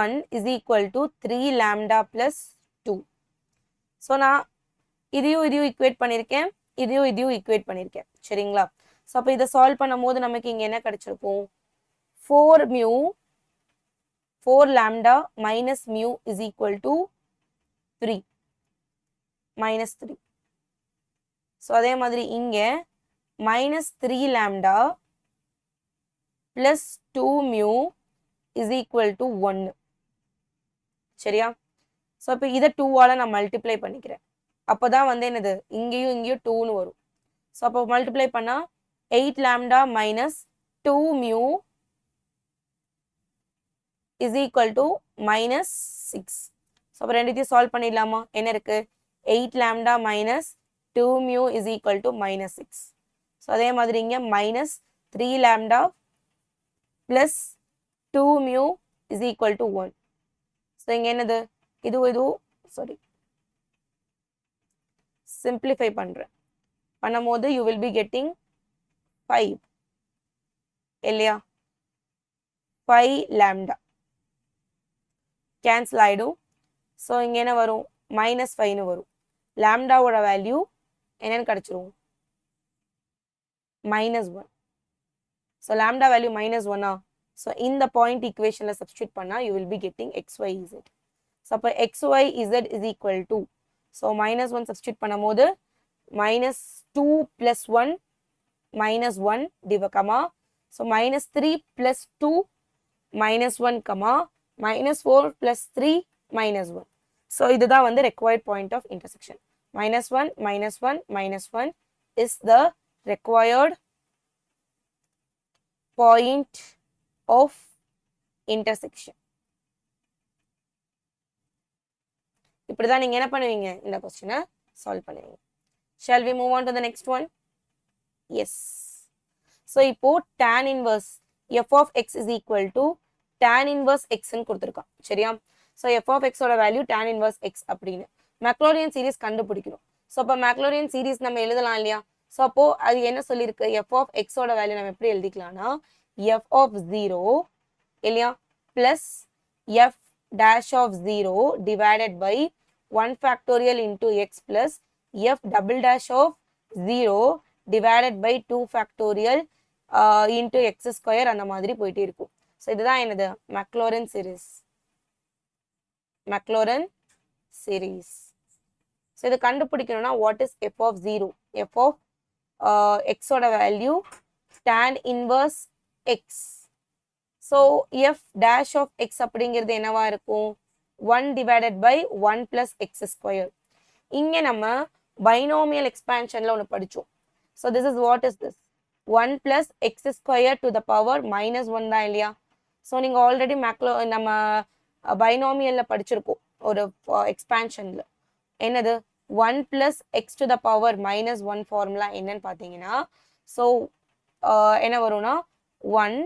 1 is equal to 3 lambda plus 2 so நான் இதையும் ஈக்குவேட் பண்ணியிருக்கேன் இதையும் ஈக்குவேட் பண்ணியிருக்கேன் சரிங்களா ஸோ அப்போ இதை சால்வ் பண்ணும்போது நமக்கு இங்கே என்ன கிடைச்சிருக்கும் 4 lambda minus mu is equal to 3 minus 3. So அதே மாதிரி இங்கே minus 3 lambda plus 2 mu is equal to 1. சரியா? ஸோ இப்போ இதை 2ஆல் நான் மல்டிப்ளை பண்ணிக்கிறேன். அப்போ தான் வந்து என்னது இங்கேயும் இங்கேயும் 2ன்னு வரும். ஸோ அப்போ மல்டிப்ளை பண்ணால் 8 lambda minus 2 mu is equal to minus 6. So அப்போ ரெண்டுத்தையும் சால்வ் பண்ணிடலாமா? என்ன இருக்கு? 8 lambda minus 2 mu is equal to minus 6. So அதே மாதிரி இங்கே minus 3 lambda plus 2 mu is equal to 1. So இங்கே என்னது இதுவும் சாரி சிம்பிளிஃபை பண்ணுறேன். பண்ணும்போது யூ வில் பி கெட்டிங் 5 இல்லையா? 5 லேம்டா கேன்சல் ஆகிடும். ஸோ இங்கே என்ன வரும்? மைனஸ் 5ன்னு வரும். லேம்டாவோட வேல்யூ என்னன்னு கிடச்சிரும்? -1. So lambda value -1. ஸோ இந்த பாயிண்ட் ஈக்குவேஷனில் சப்ஸ்டியூட் பண்ணால் you will be getting XYZ. So அப்போ XYZ is equal to, so -1 substitute பண்ணும்போது -2 + 1 -1 கமா, ஸோ -3 + 2 -1 கமா, -4 + 3 -1. ஸோ இதுதான் வந்து required point of intersection. -1 -1 -1 is the required point of intersection. இப்படிதான் நீங்க என்ன பண்ணுவீங்க? இந்த கொஸ்டினை சால்வ் பண்ணுவீங்க. Shall we move on to the next one? Yes. So இப்போ tan inverse f of x is equal to tan inverse x ன்னு கொடுத்துருக்கான். சரியா? ஸோ f of x ஓட வேல்யூ tan inverse x அப்படின்னு மேக்லோரியன் சீரீஸ் கண்டுபிடிக்கணும். ஸோ அப்போ மேக்லோரியன் சீரீஸ் நம்ம எழுதலாம் இல்லையா? ஸோ அப்போ அது என்ன சொல்லியிருக்கு? f of x ஓட வேல்யூ நம்ம எப்படி எழுதிக்கலாம்னா f of 0 இல்லையா plus f dash of 0 divided by 1 factorial into x plus f double dash of 0 divided by 2 factorial into x square அந்த மாதிரி போயிட்டே இருக்கும். ஸோ இதுதான் என்னது? Maclaurin series. Maclaurin series. So இது கண்டுபிடிக்கணும்னா what is f of 0? f of x ஓட value tan inverse x. So f dash of x அப்படிங்கிறது என்னவா இருக்கும்? 1 divided by 1 plus x square. இங்கே நம்ம பைனோமியல் எக்ஸ்பான்ஷன்ல ஒன்று படித்தோம். So this is what is this? 1 plus x square to the power -1 தான் இல்லையா? ஸோ நீங்கள் ஆல்ரெடி நம்ம பைனோமியல்ல படிச்சிருக்கோம் ஒரு எக்ஸ்பான்ஷன்ல. என்னது? 1 plus x to the power -1 formula என்னன்னு பார்த்தீங்கன்னா, ஸோ என்ன வரும்னா 1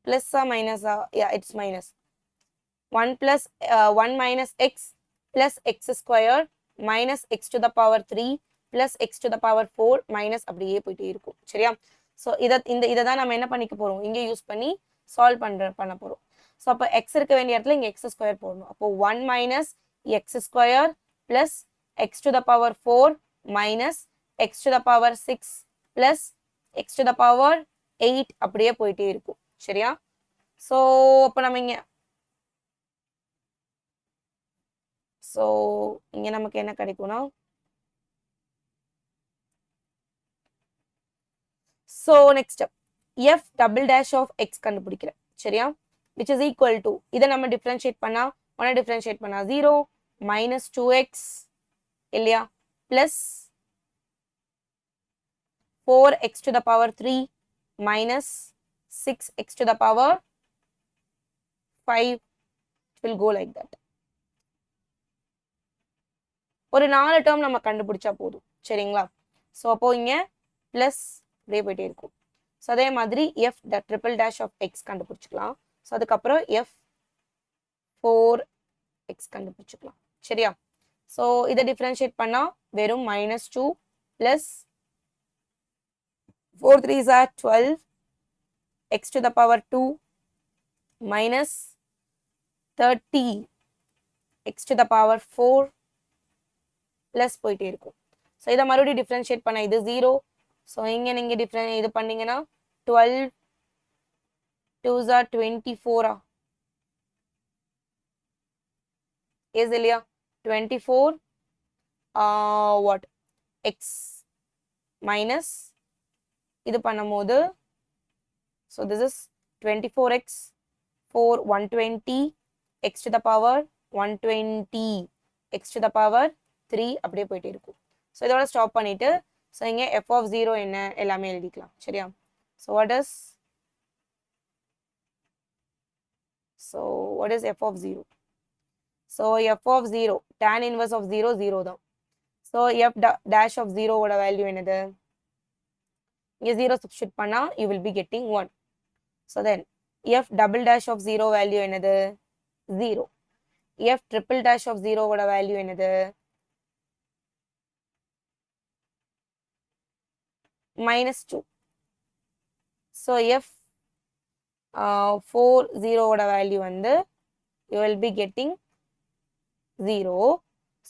plus minus yeah, it's minus 1 plus 1 minus x plus x square minus x to the power 3 plus x to the power 4 minus அப்படியே போயிட்டே இருக்கும். சரியா? ஸோ இதை தான் நம்ம என்ன பண்ணிக்க போறோம்? இங்கே யூஸ் பண்ணி சால்வ் பண்ண போறோம். ஸோ அப்போ x இருக்க வேண்டிய இடத்துல இங்கே x ஸ்கொயர் போடணும். அப்போ 1 minus x square plus x to the power 4 minus x to the power 6 plus x to the power 8 அப்படியே போயிட்டே இருக்கும். சரியா? ஸோ அப்போ நம்ம இங்க நமக்கு என்ன கிடைக்கும்னா, so next f double dash of x கண்டுபிடிக்கிறேன். சரியா? which is equal to, இதை நம்ம டிஃபரன்ஷியேட் பண்ணா 1 டிஃபரன்ஷியேட் பண்ணா 0 minus 2x இல்லையா plus 4x to the power 3 minus 6x to the power 5. It will go like that. ஒரு 4 டேர்ம் நம்ம கண்டுபிடிச்சா போதும். சரிங்களா? ஸோ அப்போ இங்கே பிளஸ் அப்படியே போயிட்டே இருக்கும். ஸோ அதே மாதிரி f triple dash of x கண்டுபிடிச்சிக்கலாம். ஸோ அதுக்கப்புறம் f 4x கண்டுபிடிச்சிக்கலாம். சரியா? ஸோ இதை டிஃபரன்ஷியேட் பண்ணால் வெறும் -2 plus 4 3s are 12 x to the power 2 minus 30 x to the power 4 plus போயிட்டே இருக்கும். ஸோ இதை மறுபடியும் டிஃபரன்ஷியேட் பண்ண இது 0. ஸோ இங்கே நீங்கள் இது பண்ணீங்கன்னா 12 2s are 24. is இல்லையா 24 what x minus இது பண்ணும்போது so this is 24x 4 120 x to the power 120 x to the power 3 அப்படியே போயிட்டே இருக்கும். ஸோ இதோட ஸ்டாப் பண்ணிட்டு ஸோ இங்கே f of 0 என்ன எல்லாமே எழுதிக்கலாம் சரியா. So what is f of 0? So f of 0 tan inverse of 0 0 தான். So f dash of 0 ஓட வேல்யூ என்னது? இங்கே 0 substitute பண்ணா you will be getting 1. So then f double dash of 0 value என்னது? 0. f triple dash of 0 ஓட வேல்யூ என்னது? -2. So f 4 0 ஓட வேல்யூ வந்து you will be getting 0.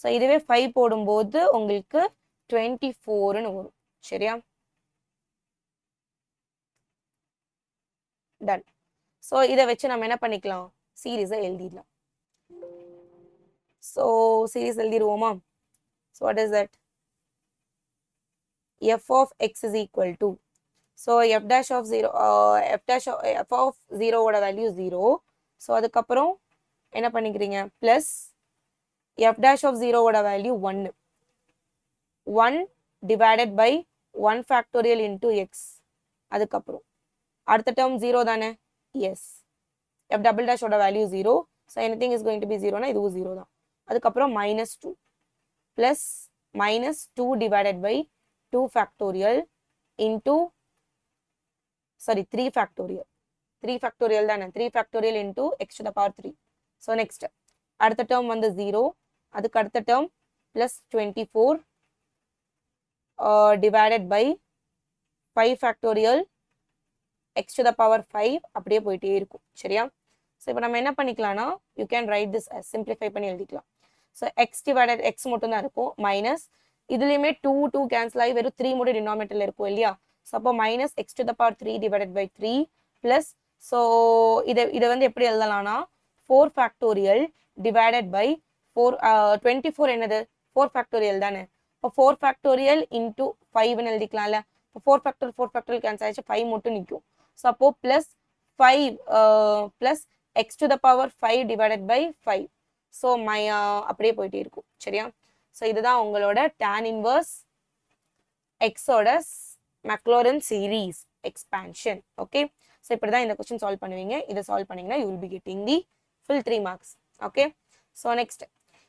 So இதுவே 5 போடும்போது உங்களுக்கு 24ன்னு வரும் சரியா. டன். ஸோ இதை வச்சு நம்ம என்ன பண்ணிக்கலாம், சீரீஸை எழுதிடலாம். ஸோ சீரீஸ் எழுதிடுவோமா. So what is that? f of x is equal to, so f dash of 0 f of 0 ஓட வேல்யூ 0. ஸோ அதுக்கப்புறம் என்ன பண்ணிக்கிறீங்க, ப்ளஸ் f dash of 0 ஓட value 1 1 divided by 1 factorial into x. அதுக்கப்புறம் அடுத்த டேர்ம் 0 தானே, எஸ். f டபுள் டேஷ் ஓட value 0. So anything is going to be 0னா இதுவும் 0 தான். அதுக்கப்புறம் -2 plus -2 divided by 2 factorial into 3 factorial. 3 factorial தானே, 3 factorial into x to the power 3. So next அடுத்த டேர்ம் வந்து 0. அதுக்கு அடுத்த term plus 24 divided by 5 factorial X to the power 5 அப்படியே போயிட்டே இருக்கும் சரியா. ஸோ இப்போ நம்ம என்ன பண்ணிக்கலாம்னா, you can write this simplify பண்ணி எழுதிக்கலாம். ஸோ எக்ஸ் டிவைடட் எக்ஸ் மட்டும் தான் இருக்கும், மைனஸ் இதுலேயுமே 2 கேன்சல் ஆகி வெறும் 3 மட்டும் டினாமினேட்டரில் இருக்கும் இல்லையா. ஸோ அப்போ minus x to the power 3 divided by 3 plus, so இதை வந்து எப்படி எழுதலாம்னா 4 ஃபேக்டோரியல் டிவைடட் பை 4 24 என்னது 4 ஃபேக்டோரியல் தானே. இப்போ 4 ஃபேக்டோரியல் இன்டூ 5ன்னு எழுதிக்கலாம்ல. இப்போ 4 ஃபேக்டோரியல் கேன்சல் ஆயிடுச்சு, 5 மட்டும் நிற்கும். ஸோ அப்போ plus 5 plus x to the power 5 divided by 5. So அப்படியே போயிட்டே இருக்கும் சரியா. ஸோ இதுதான் உங்களோட tan இன்வர்ஸ் எக்ஸோட Maclaurin series expansion. Okay, so இப்படி தான் இந்த கொஸ்டின் சால்வ் பண்ணுவீங்க. இதை சால்வ் பண்ணீங்கன்னா you will be getting the full 3 marks. Okay, so next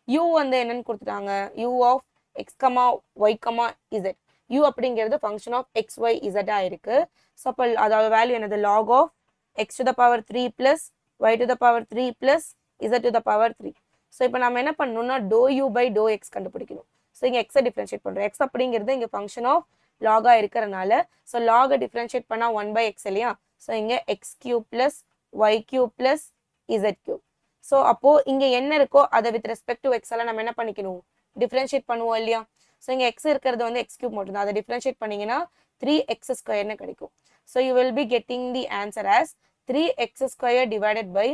u வந்து என்னன்னு கொடுத்துட்டாங்க, u of x comma y comma z. U அப்படிங்கிறது ஃபங்க்ஷன் ஆஃப் எக்ஸ் ஒய் இசட்டா இருக்கு. ஸோ அப்போ அதோட வேல்யூ என்னது, log of x to the power 3 plus y to the power 3 plus z to the power 3. So இப்போ நம்ம என்ன பண்ணணும்னா டோ யூ பை டோ எக்ஸ் கண்டுபிடிக்கணும். ஸோ இங்கே எக்ஸை டிஃப்ரென்ஷியேட் பண்ணுறோம். எக்ஸ் அப்படிங்கிறது இங்கே ஃபங்க்ஷன் ஆஃப் லாகாக இருக்கிறனால, ஸோ லாகை டிஃப்ரென்ஷியேட் பண்ணால் 1 பை எக்ஸ் இல்லையா. ஸோ இங்கே x cube plus y cube plus z cube. So அப்போது இங்கே என்ன இருக்கோ அதை வித் ரெஸ்பெக்ட் டு எக்ஸ் எல்லாம் நம்ம என்ன பண்ணிக்கணும், டிஃப்ரென்ஷியேட் பண்ணுவோம் இல்லையா. ஸோ இங்கே எக்ஸ் இருக்கிறது வந்து எக்ஸ் கியூப் மட்டும் தான், அதை டிஃப்ரென்ஷியேட் பண்ணிங்கன்னா 3x ஸ்கொயர்னு கிடைக்கும். So you will be getting the answer as 3x square divided by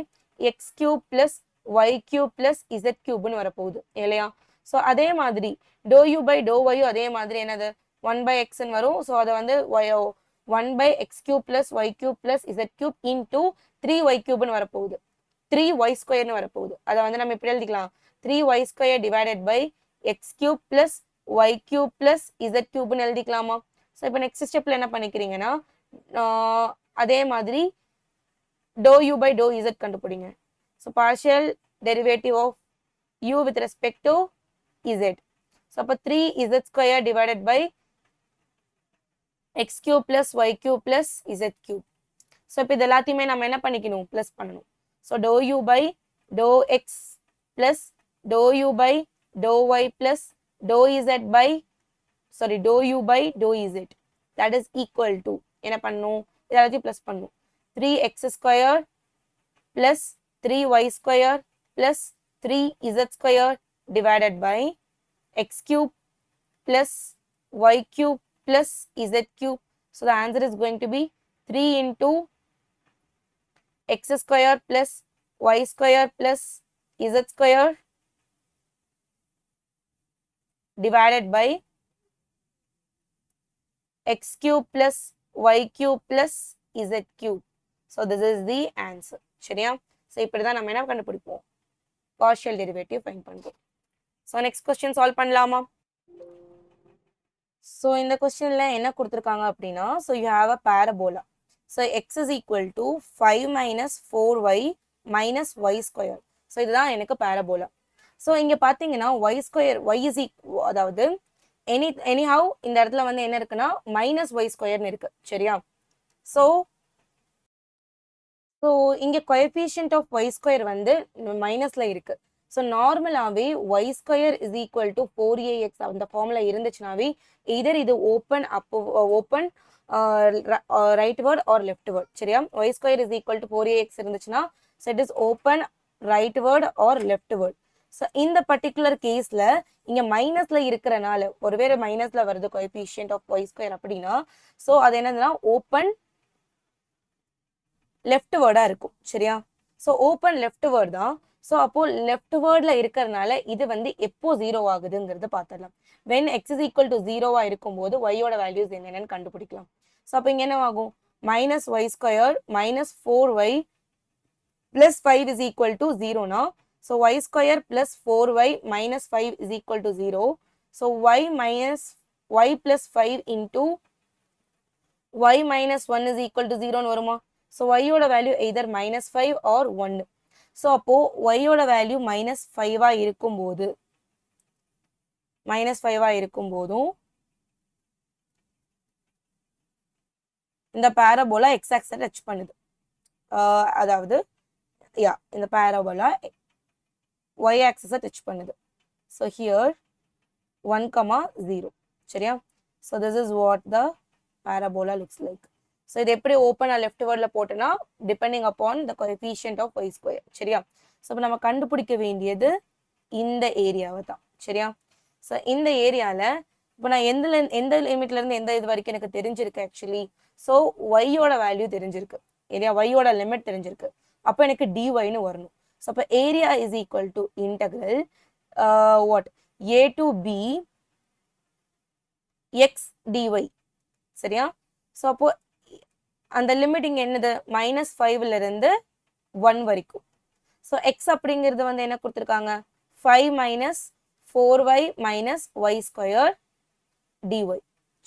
x cube plus y cube plus z கியூப்னு வரப்போகுது இல்லையா. ஸோ அதே மாதிரி டோ யூ பை டோ ஒய்யும் அதே மாதிரி என்னது 1 பை எக்ஸ்ன்னு வரும். ஸோ அதை வந்து 1 by x cube plus y cube plus z cube into 3y கியூப்னு வரப்போகுது, 3y ஸ்கொயர்னு வரப்போகுது. அதை வந்து நம்ம எப்படி எழுதிக்கலாம், 3y square divided by x cube plus y cube plus z கியூப்னு எழுதிக்கலாமா. ஸோ இப்போ நெக்ஸ்ட் ஸ்டெப்ல என்ன பண்ணிக்கிறீங்கன்னா அதே மாதிரி doe u by to z கண்டுபிடிங்க. So partial derivative of u with respect to z. So அப்போ 3z square divided by x cube plus y cube plus z cube. So இப்போ இது எல்லாத்தையுமே நம்ம என்ன பண்ணிக்கணும், ப்ளஸ் பண்ணணும். So doe u by to x plus to u by டோ ஒய் பிளஸ் டோ இசட் பை டோ u by to z that is equal to என்ன பண்ணணும், எல்லாத்தையும் ப்ளஸ் பண்ணணும். 3x square plus 3y square plus 3z square divided by x cube plus y cube plus z cube. So the answer is going to be 3 into x square plus y square plus z square divided by x cube plus y cube plus z cube. So this is the answer. சரியா? So இப்படிதான் நம்ம என்ன கண்டுபிடிப்போம்? Partial derivative find பண்ணுவோம். So next question solve பண்ணலாமா? So இந்த questionல என்ன கொடுத்திருக்காங்க அப்படின்னா, so you have a parabola. So x is equal to 5 minus 4y minus y square. So இதுதான் எனக்கு parabola. So இங்க பாத்தீங்கன்னா y square, y is equal, அதாவது anyhow இந்த இடத்துல வந்து என்ன இருக்குன்னா minus y square இருக்கு. சரியா? So இங்க coefficient of y square வந்து மைனஸ்ல இருக்கு. So நார்மலாவே y square is equal to 4ax அந்த ஃபார்முலா இருந்துச்சுனாவே either இது open rightward or leftward. சரியா? y square is equal to 4ax இருந்துச்சுனா so it is open rightward or leftward. So இந்த particular caseல இங்க மைனஸ்ல இருக்கறனால ஒருவேளை மைனஸ்ல வருது coefficient of y square அப்படினா so அது என்னதுன்னா open left word-ஆ இருக்கும். சரியா? So open left word தான். So அப்போ left word-ல இருக்கறனால இது வந்து எப்போ 0 ஆகுதுங்கிறத பார்த்தறலாம். When x is equal to 0-ஆ இருக்கும்போது y-யோட values என்னன்னு கண்டுபிடிக்கலாம். So அப்ப இங்க என்ன ஆகும்? minus y squared minus 4y plus 5 is equal to 0 னா so y square plus 4y minus 5 is equal to 0. So y minus y plus 5 into y minus 1 is equal to 0 னு வருமா? So y யோட value either minus 5 or 1. So அப்போ y யோட value minus 5-ஆ இருக்கும்போது இந்த parabola x axis touch பண்ணுது. அதாவது இந்த parabola y axis touch பண்ணுது. So here 1, 0. சரியா? So this is what the parabola looks like. So இது எப்படி open left wordல போட்டனா depending upon the coefficient of y square. சரியா? So இப்ப நம்ம கண்டுபிடிக்க வேண்டியது இந்த ஏரியாவை தான். சரியா? So இந்த ஏரியால இப்ப நான் எந்த லிமிட்ல இருந்து எந்த இது வரைக்கும் எனக்கு தெரிஞ்சிருக்கு actually. So y யோட வேல்யூ தெரிஞ்சிருக்கு. ஏரியா y யோட லிமிட் தெரிஞ்சிருக்கு. அப்ப எனக்கு dy னு வரணும். So அப்ப area is equal to integral what? a to b x dy. சரியா? So அப்போ அந்த லிமிட் இங்க என்னது -5ல இருந்து 1 வரைக்கும். So x அப்படிங்கிறது வந்து என்ன கொடுத்திருக்காங்க 5 minus 4y minus y square dy.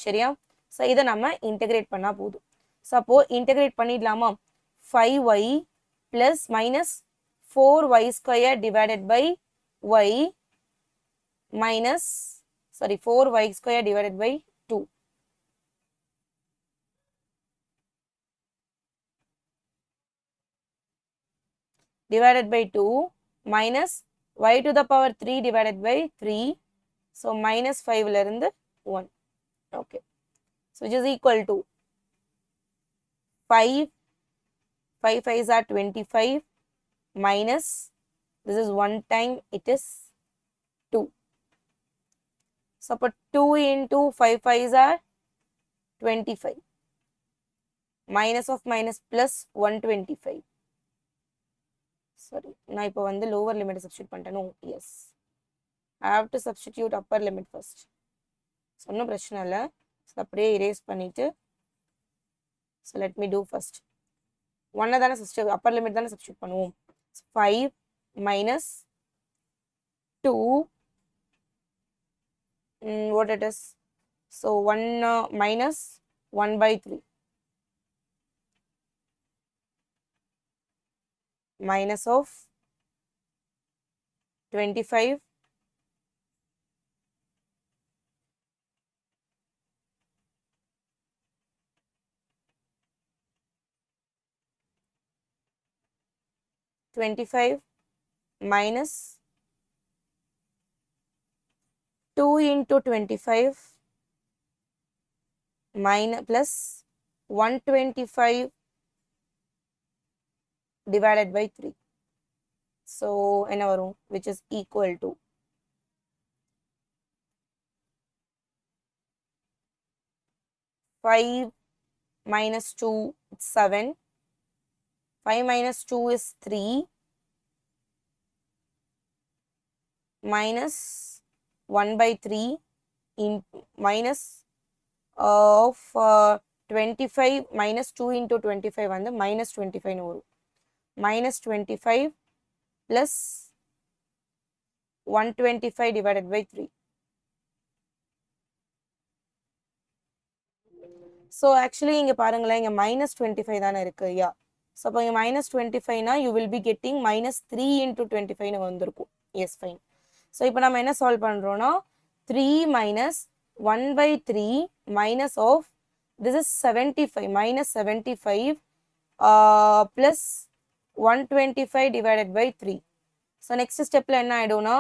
சரியா? So இத நம்ம இன்டகிரேட் பண்ணா போதும். So அப்போ இன்டகிரேட் பண்ணிடலாமா 5y plus minus 4y square divided by y minus 4y square divided by 2. Divided by 2 minus y to the power 3 divided by 3. So minus 5ல இருந்து 1. Okay. So which is equal to 5. 5 5s are 25 minus this is 1 time it is 2. So put 2 into 5 5s are 25. Minus of minus plus 125. Sorry, நான் இப்போ வந்து lower limit substitute பண்ணிட்டேனோ? Yes. I have to substitute upper limit first. So ஒன்றும் பிரச்சனை இல்லை. So அப்படியே erase பண்ணிட்டு so let me do first. 1 தானே substitute, upper limit தானே substitute பண்ணுவோம். 5 minus 2 what it is? So 1 minus 1 by 3 minus of 25 minus 2 into 25 minus plus 125 divided by 3. So என்ன வரும் which is equal to 5 minus 2 it's 7. 5 minus 2 is 3 minus 1 by 3 in minus of 25 minus 2 into 25 வந்து minus 25 னு வரும். minus 25 plus 125 divided by 3. So actually இங்க பாருங்களேன், இங்க minus 25 தானே இருக்கு. யா ஸோ அப்போ இங்கே minus 25னா you will be getting minus 3 into 25 னு வந்திருக்கும். S fine. ஸோ இப்போ நம்ம என்ன சால்வ் பண்ணுறோன்னா 3 minus 1 by 3 minus of this is 75 minus 75 plus 125 divided by 3. So next stepல என்ன ஆயிடும்னா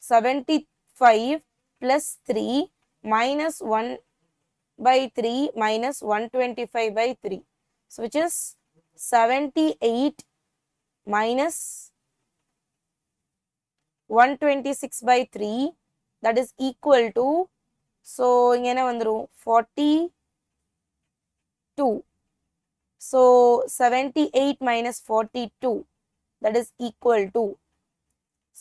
75 plus 3 minus 1 by 3 minus 125 by 3. So which is 78 minus 126 by 3, that is equal to, so இங்க என்ன வந்துரும் 42. So 78 minus 42, that is equal to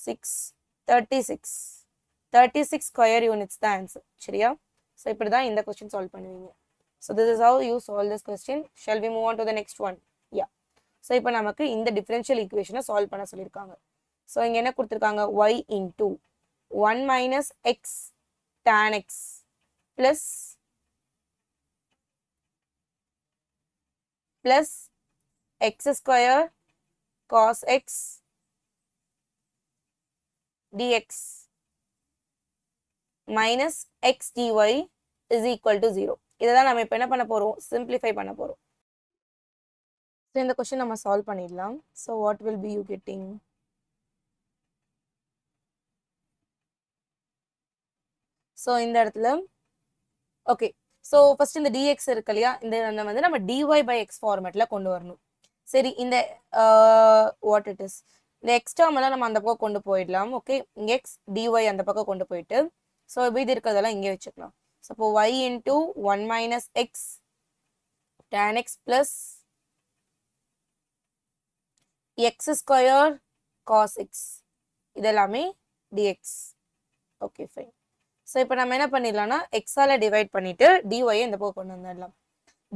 36 square units the answer. சரியா? So இப்படி தான் இந்த question solve பண்ணுவீங்க. So this is how you solve this question. Shall we move on to the next one? Yeah. So இப்போ நமக்கு இந்த differential equation solve பண்ண சொல்லிருக்காங்க. So இங்க என்ன கொடுத்திருக்காங்க, y into 1 minus x tan x plus x square cos x dx minus x dy is equal to 0. இதைதான் நம்ம இப்போ என்ன பண்ண போறோம், simplify பண்ண போறோம். So இந்த question நம்ம solve பண்ணிடலாம். So what will be you getting? So இந்த இடத்துல okay. So first இந்த dx இருக்கு இல்லையா, இந்த வந்து நம்ம dy by x ஃபார்மேட்ல கொண்டு வரணும். சரி, இந்த what it is, இந்த x term எல்லாம் நம்ம அந்த பக்கம் கொண்டு போயிடலாம். ஓகே, x dy அந்த பக்கம் கொண்டு போயிட்டு ஸோ இது இருக்கிறதெல்லாம் இங்கே வச்சுக்கலாம். ஸோ இப்போ y into 1 minus x tan x plus x square cos x இதெல்லாமே dx. Okay fine. ஸோ இப்போ நம்ம என்ன பண்ணிடலாம்னா எக்ஸால் டிவைட் பண்ணிட்டு dy இந்த பக்கம் கொண்டு வந்துடலாம்,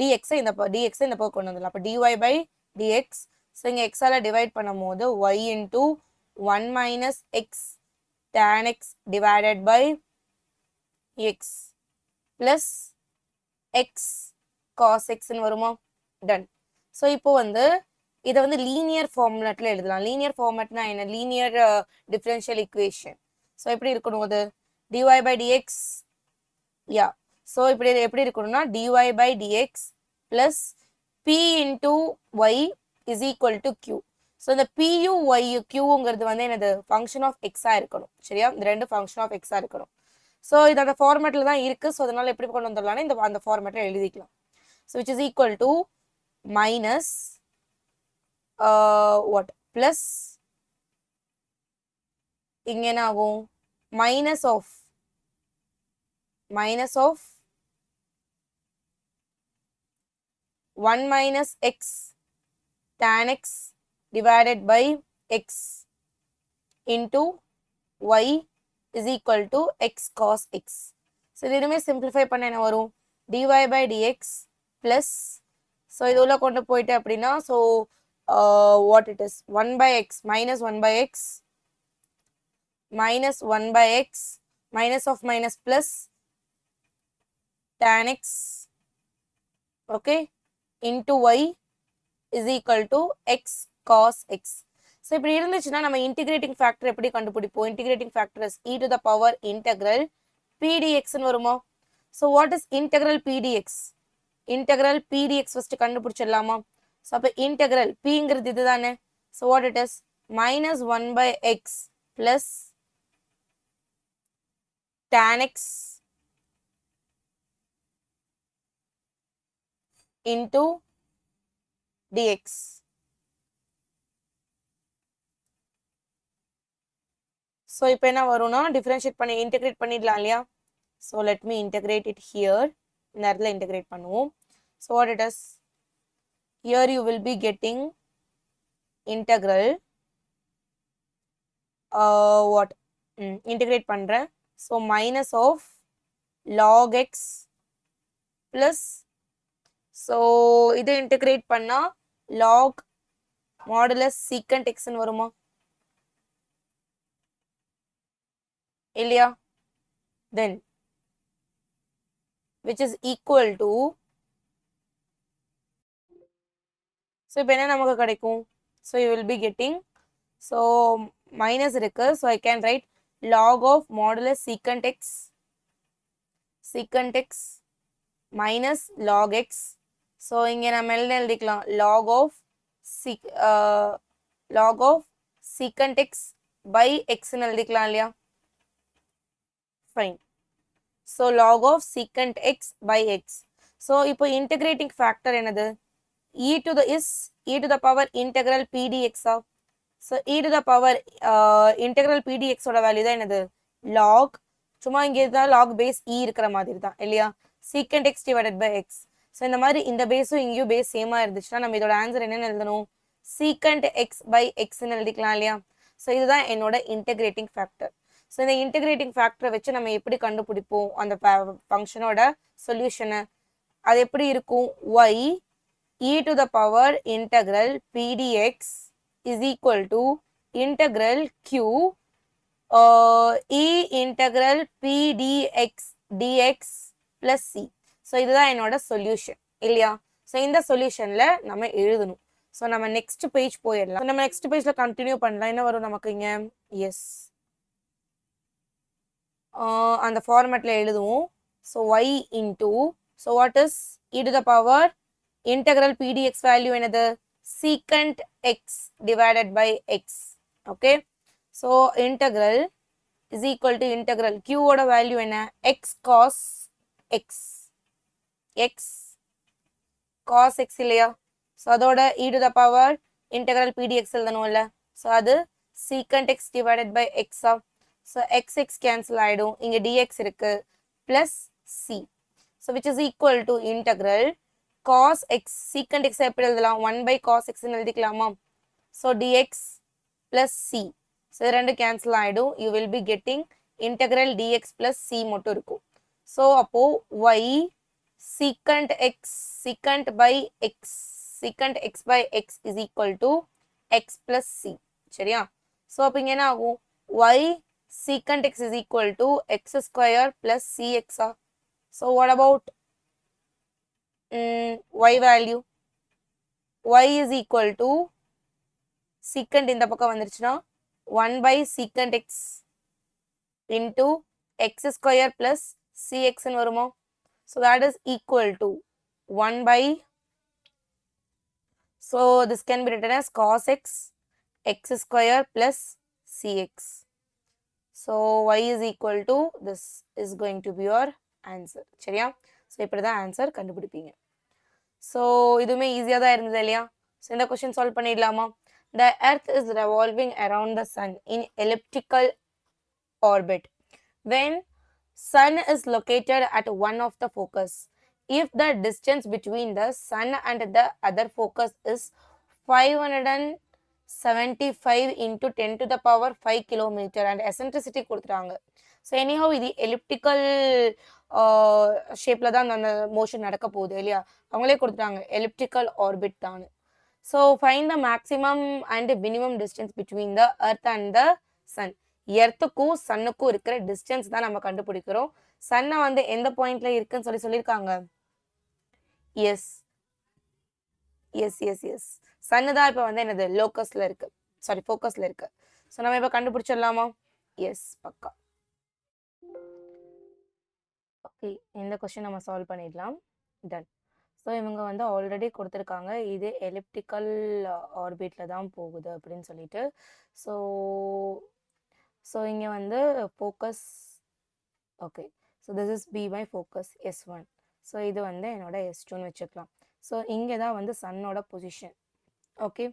dx இந்த பக்கம் கொண்டு வந்துடலாம். அப்போ dy by dx. ஸோ இங்கே எக்ஸால் டிவைட் பண்ணும் போது y into 1 minus x tan x divided by x plus x cos x ன்னு வருமா, டன். ஸோ இப்போ வந்து இதை வந்து லீனியர் ஃபார்முலேட்டில் எழுதலாம். லீனியர் ஃபார்மேட்னா என்ன, லீனியர் டிஃபரன்ஷியல் ஈக்குவேஷன். ஸோ எப்படி இருக்கணும் அது, dy by dx, yeah. So இப்படி எப்படி இருக்கணும்னா dy by dx plus p into y is equal to q. So இந்த pu y qங்கிறது வந்து என்னது, ஃபங்க்ஷன் ஆஃப் எக்ஸா இருக்கணும். சரியா, இந்த ரெண்டு ஃபங்க்ஷன் ஆஃப் எக்ஸா இருக்கணும். ஸோ இது அந்த ஃபார்மேட்டில் தான் இருக்கு. ஸோ அதனால எப்படி கொண்டு வந்துடலாம்னா இந்த அந்த ஃபார்மேட்டில் எழுதிக்கலாம். So which is equal to minus what plus இங்க என்ன ஆகும், minus of 1 minus x tan x divided by x into y is equal to x cos x. So இதுமே simplify பண்ண என்ன வரும், dy by dx plus, so இது உள்ள கொண்டு போயிட்டு அப்படின்னா so what it is, 1 by x minus 1 by x minus 1 by x minus of minus plus tan x, okay, into y is equal to x cos x. So இப்படி இருந்துச்சுன்னா நம்ம இன்டிகிரேட்டிங் ஃபேக்டர் எப்படி கண்டுபிடிப்போம், integrating factor is e to the power integral pdx ன்னு வருமா. So what is integral pdx, integral pdx first கண்டுபிடிச்சிடலாமா. ஸோ அப்போ இன்டெக்ரல் pங்கிறது இதுதானே. So what it is minus 1 by x plus tan x into dx. So இப்போ என்ன வரும்னா டிஃபரன்ஷியேட் பண்ணி இன்டெகிரேட் பண்ணிடலாம் இல்லையா. So let me integrate it here, இந்த இடத்துல இன்டெகிரேட் பண்ணுவோம். So what it is, here you will be getting integral what, integrate பண்ணுறேன் so minus of log x plus so இதை இன்டகிரேட் பண்ணா log மாடுலஸ் secant x ன்னு வருமா இல்லையா then which is equal to so இப்போ என்ன நமக்கு கிடைக்கும் so you will be getting so minus இருக்கு so I can write log of modulus secant x minus log x so இங்கே நம்ம என்ன எழுதிக்கலாம் log of secant x by x ன்னு எழுதிக்கலாம் இல்லையா fine so log of secant x by x so இப்போ integrating factor என்னது e to the power integral p dx so e to the power integral p dx ஓட வேல்யூ தான் என்னது log சும்மா இங்கே தான் log base e இருக்கிற மாதிரி தான் இல்லையா secant x divided by x so இந்த மாதிரி இந்த பேஸும் இங்கேயும் பேஸ் சேமா இருந்துச்சுன்னா நம்ம இதோட ஆன்சர் என்னன்னு எழுதணும் secant x by x ன்னு எழுதிக்கலாம் இல்லையா ஸோ இதுதான் என்னோட இன்டெகிரேட்டிங் ஃபேக்டர் ஸோ இந்த இன்டெகிரேட்டிங் ஃபேக்டரை வச்சு நம்ம எப்படி கண்டுபிடிப்போம் அந்த ஃபங்க்ஷனோட சொல்யூஷனை அது எப்படி இருக்கும் y e to the power integral p dx is equal to integral q e integral p dx plus c so இதுதான் என்னோட சொல்யூஷன் இல்லையா ஸோ இந்த சொல்யூஷன்ல நம்ம எழுதணும் ஸோ நம்ம நெக்ஸ்ட் பேஜ் போயிடலாம் நம்ம நெக்ஸ்ட் பேஜ்ல கண்டினியூ பண்ணலாம் என்ன வரும் நமக்கு இங்க எஸ் அந்த ஃபார்மேட்ல எழுதுவோம் so y into so what is e to the power integral p dx value என்னது secant x divided by x okay so integral is equal to integral q ஓட வேல்யூ என்ன x cos x இல்லையா ஸோ அதோட e to the power integral p dx எழுதணும்ல ஸோ அது secant x divided by x so x cancel ஆயிடும் இங்க dx இருக்கு plus c so which is equal to integral cos x secant x எப்படி எழுதலாம் 1 by cos x ன்னு எழுதிக்கலாமா so dx plus c so ரெண்டு cancel ஆயிடும் you will be getting integral dx plus c மட்டும் இருக்கும் so அப்போ y secant x by x is equal to x plus c சரியா so அப்ப இங்க என்ன ஆகும் y secant x is equal to x square plus cx so what about y value y is equal to secant இந்த பக்கம் வந்துருச்சுனா 1 by secant x into x square plus cx ன்னு வருமா so that is equal to 1 by so this can be written as cos x x square plus cx so y is equal to this is going to be your answer சரியா ஸோ இப்படி தான் ஆன்சர் கண்டுபிடிப்பீங்க ஸோ இதுவுமே ஈஸியாக தான் இருந்தது இல்லையா ஸோ இந்த கொஸ்டின் சால்வ் பண்ணிடலாமா the earth is revolving around the sun in elliptical orbit when sun is located at one of the focus if the distance between the sun and the other focus is 575 into 10 to the power 5 kilometer and eccentricity கொடுத்துட்டாங்க ஸோ எனிஹவ் இது எலிப்டிக்கல் ஷேப்ல தான் அந்த மோஷன் நடக்க போகுது இல்லையா அவங்களே கொடுத்துட்டாங்க எலிப்டிக்கல் ஆர்பிட் தான் so find the maximum and minimum distance between the earth and the sun எர்த்துக்கும் சன்னுக்கும் இருக்கிற டிஸ்டன்ஸ் தான் நம்ம கண்டுபிடிக்கிறோம் சன்னை வந்து எந்த பாயிண்ட்ல இருக்குன்னு சொல்லியிருக்காங்க எஸ் எஸ் எஸ் எஸ் சன்னு தான் இப்போ வந்து என்னது லோக்கஸ்ல இருக்கு சாரி ஃபோக்கஸ்ல இருக்கு ஸோ நம்ம இப்போ கண்டுபிடிச்சிடலாமா எஸ் பக்கா ஓகே இந்த கொஸ்டின் நம்ம சால்வ் பண்ணிடலாம் டன் ஸோ இவங்க வந்து ஆல்ரெடி கொடுத்துருக்காங்க இது எலிப்டிக்கல் ஆர்பிட்ல தான் போகுது அப்படின்னு சொல்லிட்டு ஸோ இங்கே வந்து focus okay so this is p by focus S1 so இது வந்து என்னோட S2ன்னு வச்சுக்கலாம் ஸோ இங்கே தான் வந்து சன்னோட பொசிஷன் ஓகே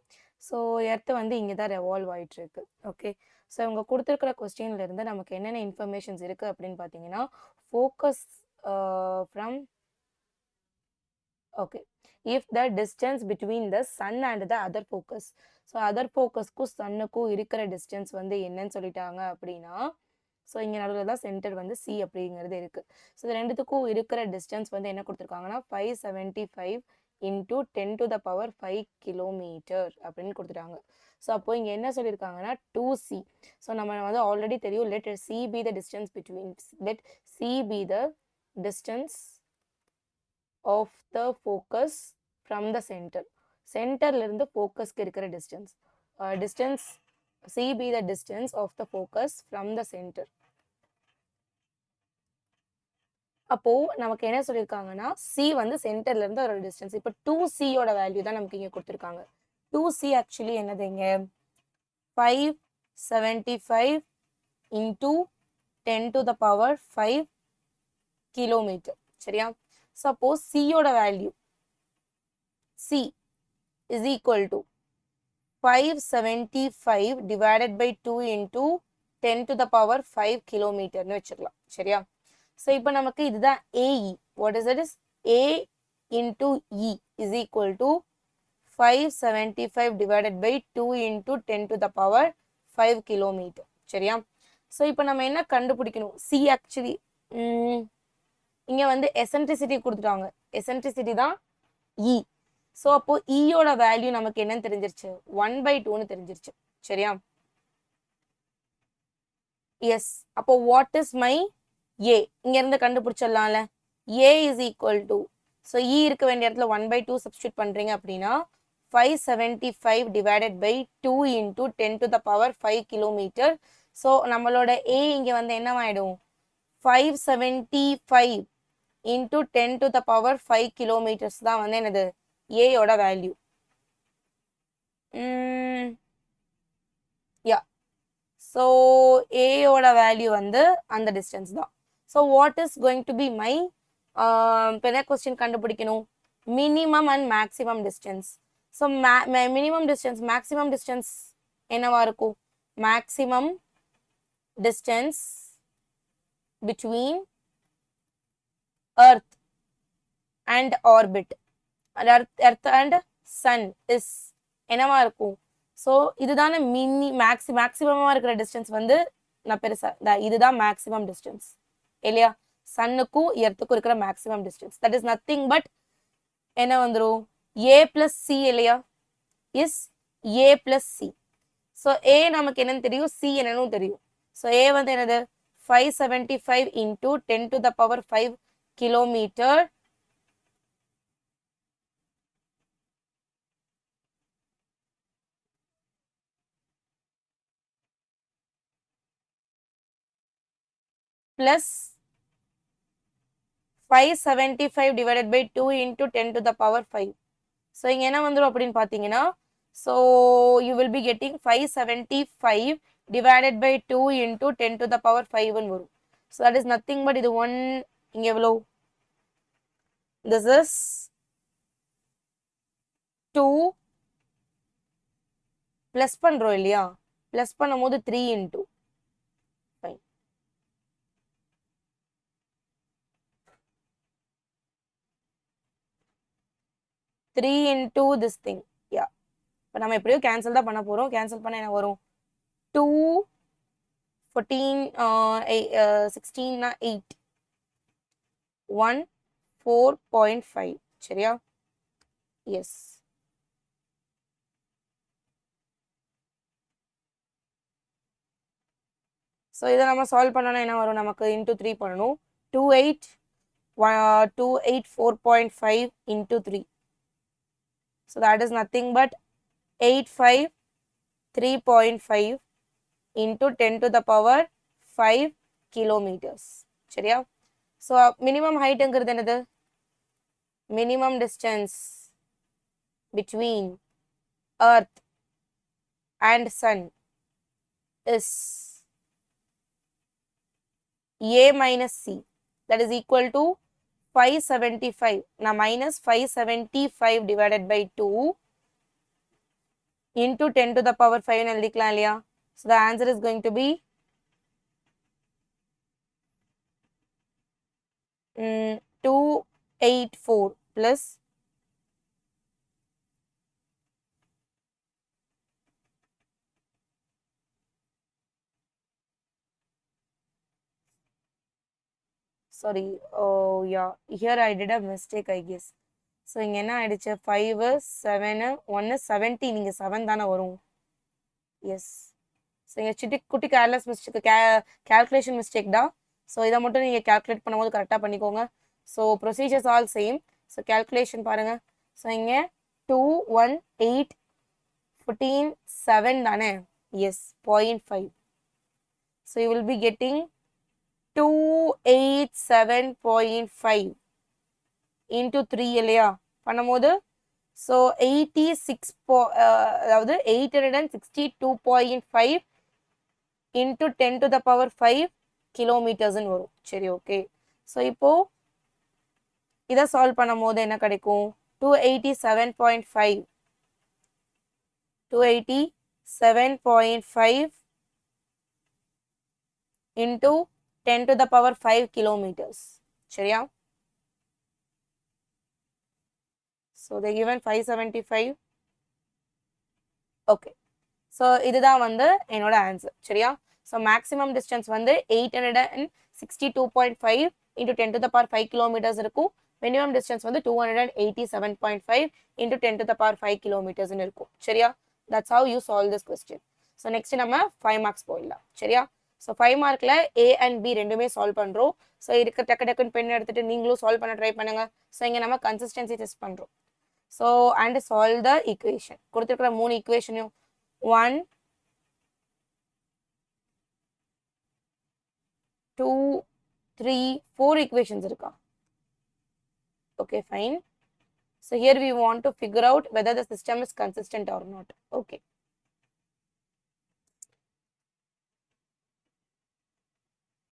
ஸோ எர்த்து வந்து இங்கே தான் ரெவால்வ் ஆகிட்டு இருக்கு ஓகே ஸோ இவங்க கொடுத்துருக்கிற கொஸ்டின்ல இருந்து நமக்கு என்னென்ன இன்ஃபர்மேஷன்ஸ் இருக்குது அப்படின்னு பார்த்தீங்கன்னா focus from okay if the distance between the sun and the other focus so other ஃபோக்கஸ்க்கும் சன்னுக்கும் இருக்கிற டிஸ்டன்ஸ் வந்து என்னன்னு சொல்லிட்டாங்க அப்படின்னா ஸோ இங்கே நடுவில் தான் சென்டர் வந்து சி அப்படிங்கிறது இருக்குது. ஸோ இது ரெண்டுத்துக்கும் இருக்கிற டிஸ்டன்ஸ் வந்து என்ன கொடுத்துருக்காங்கன்னா 575 இன்டூ 10⁵ கிலோமீட்டர் அப்படின்னு கொடுத்துட்டாங்க. ஸோ அப்போ இங்கே என்ன சொல்லியிருக்காங்கன்னா 2c. ஸோ நம்ம வந்து ஆல்ரெடி தெரியும், let c be the distance between, let c be the distance of the focus from the center. சென்டர்ல இருந்து ஃபோக்கஸ்க்கு இருக்கிற distance. distance c be the distance of the focus from the center. அப்போ நமக்கு என்ன சொல்லியிருக்காங்கன்னா c வந்து சென்டர்ல இருந்து ஒரு டிஸ்டன்ஸ். இப்போ 2c யோட வேல்யூ தான் நமக்கு இங்க கொடுத்துருக்காங்க. 2c ஆக்சுவலி என்னதுங்க 575 இன்டூ 10⁵ கிலோமீட்டர். சரியா? சப்போஸ் c யோட value c is equal to 575 divided by 2 into 10⁵ கிலோமீட்டர்னு வச்சுக்கலாம். சரியா? ஸோ இப்போ நமக்கு இதுதான் AE. What is it is A into E is equal to 575 divided by 2 into 10⁵ kilometre. சரியா? ஸோ இப்போ நம்ம என்ன கண்டுபிடிக்கணும்? C ஆக்சுவலி இங்கே வந்து எசன்ட்ரிசிட்டி கொடுத்துட்டாங்க. எசன்ட்ரிசிட்டி தான் E. ஸோ அப்போ ஈயோட வேல்யூ நமக்கு என்னன்னு தெரிஞ்சிருச்சு 1/2ன்னு தெரிஞ்சிருச்சு. சரியா? எஸ். அப்போ வாட் இஸ் மை ஏ இங்க இருந்து கண்டுபிடிச்சிடலாம்ல. A is equal to, so e இருக்க வேண்டிய இடத்துல 1/2 சப்ஸ்டியூட் பண்றீங்க அப்படின்னா 575 divided by 2 into 10⁵ kilometre. So நம்மளோட ஏ இங்க வந்து என்னவாயிடும் 575 இன்டூ 10⁵ கிலோமீட்டர்ஸ் தான் வந்து என்னது ஏயோட வேல்யூ. யா, ஸோ ஏயோட வேல்யூ வந்து அந்த டிஸ்டன்ஸ் தான். So what is going to be my இப்போ என்ன கொஸ்டின் கண்டுபிடிக்கணும்? Minimum and maximum distance. So minimum distance maximum distance என்னவா இருக்கும்? Maximum distance between earth and orbit, earth and sun is என்னவா இருக்கும்? ஸோ இதுதானே மேக்ஸிமமா இருக்கிற டிஸ்டன்ஸ் வந்து நான் பெருசா இதுதான் மேக்ஸிமம் டிஸ்டன்ஸ் இல்லையா? சன்னுக்கும் எர்த்துக்கும் இருக்கிற maximum distance that is nothing but என்ன வந்துடும் ஏ பிளஸ் சி இல்லையா? Is A plus C. So A நமக்கு என்னன்னு தெரியும், சி என்னன்னு தெரியும். ஸோ ஏ வந்து என்னது 575 into 10⁵ kilometre plus 575 divided by 2 into 10⁵. So இங்க என்ன வந்துரும் அப்படின்னு பார்த்தீங்கன்னா, so you will be getting 575 divided by 2 into 10⁵ வரும். So that is nothing but இது 1 இங்க எவ்வளோ? This is 2 plus பண்றோம் இல்லையா? plus பண்ணும்போது 3 into 3 into this thing. Yeah. இப்போ நம்ம எப்படியோ கேன்சல் தான் பண்ண போறோம். கேன்சல் பண்ண என்ன வரும்? 2 14 16 8 1 4.5. சரியா? எஸ். ஸோ இதை நம்ம சால்வ் பண்ணோன்னா என்ன வரும்? நமக்கு இன்டூ 3 பண்ணணும். 284.5 into 3. So that is nothing but 853.5 into 10⁵ kilometers. சரியா? So minimum height என்கிறது என்னது? Minimum distance between earth and sun is A minus C, that is equal to 575. Now minus 575 divided by 2 into 10⁵ எழுதிக்கலாம் இல்லையா? So the answer is going to be 284 plus sorry, oh yeah, here I did a mistake, I guess. So இங்கே என்ன ஆயிடுச்சு, 5 7 1 70, நீங்கள் 7 தானே வரும். எஸ். ஸோ இங்கே குட்டி கேர்லெஸ் மிஸ்டேக், கேல்குலேஷன் மிஸ்டேக் தான். ஸோ இதை மட்டும் நீங்கள் கேல்குலேட் பண்ணும்போது கரெக்டாக பண்ணிக்கோங்க. So procedures all same. So calculation பாருங்கள். ஸோ இங்கே 2 1 8 14 7 தானே. Yes, 0.5. So you will be getting 287.5 into 3 இல்லையா பண்ணும்போது. ஸோ 86 அதாவது 862.5 into 10 to the power 5 கிலோமீட்டர்ஸ்ன்னு வரும். சரி, ஓகே. ஸோ இப்போ இதை சால்வ் பண்ணும்போது என்ன கிடைக்கும், 287.5 287.5 into 10 to the power 5 kilometers. சரியா? So they given 575. Okay. So இதுதான் வந்து என்னோட ஆன்சர். சரியா? So maximum distance வந்து 862.5 into 10 to the power 5 kilometers இருக்கும். Minimum distance வந்து 287.5 into 10 to the power 5 kilometers இருக்கும். சரியா? That's how you solve this question. So next நம்ம 5 marks போயிடலாம். சரியா? ஸோ 5 மார்க்கில் A and B ரெண்டுமே சால்வ் பண்ணுறோம். ஸோ இருக்க டக்குன்னு பென் எடுத்துகிட்டு நீங்களும் சால்வ் பண்ண ட்ரை பண்ணுங்கள். ஸோ இங்கே நம்ம கன்சிஸ்டன்சி டெஸ்ட் பண்ணுறோம். So and solve the equation. கொடுத்துருக்கிற 3 ஈக்குவேஷனையும் 1 2 3 4 ஈக்குவேஷன்ஸ் இருக்கா? Okay, fine. So here we want to figure out whether the system is consistent or not. Okay,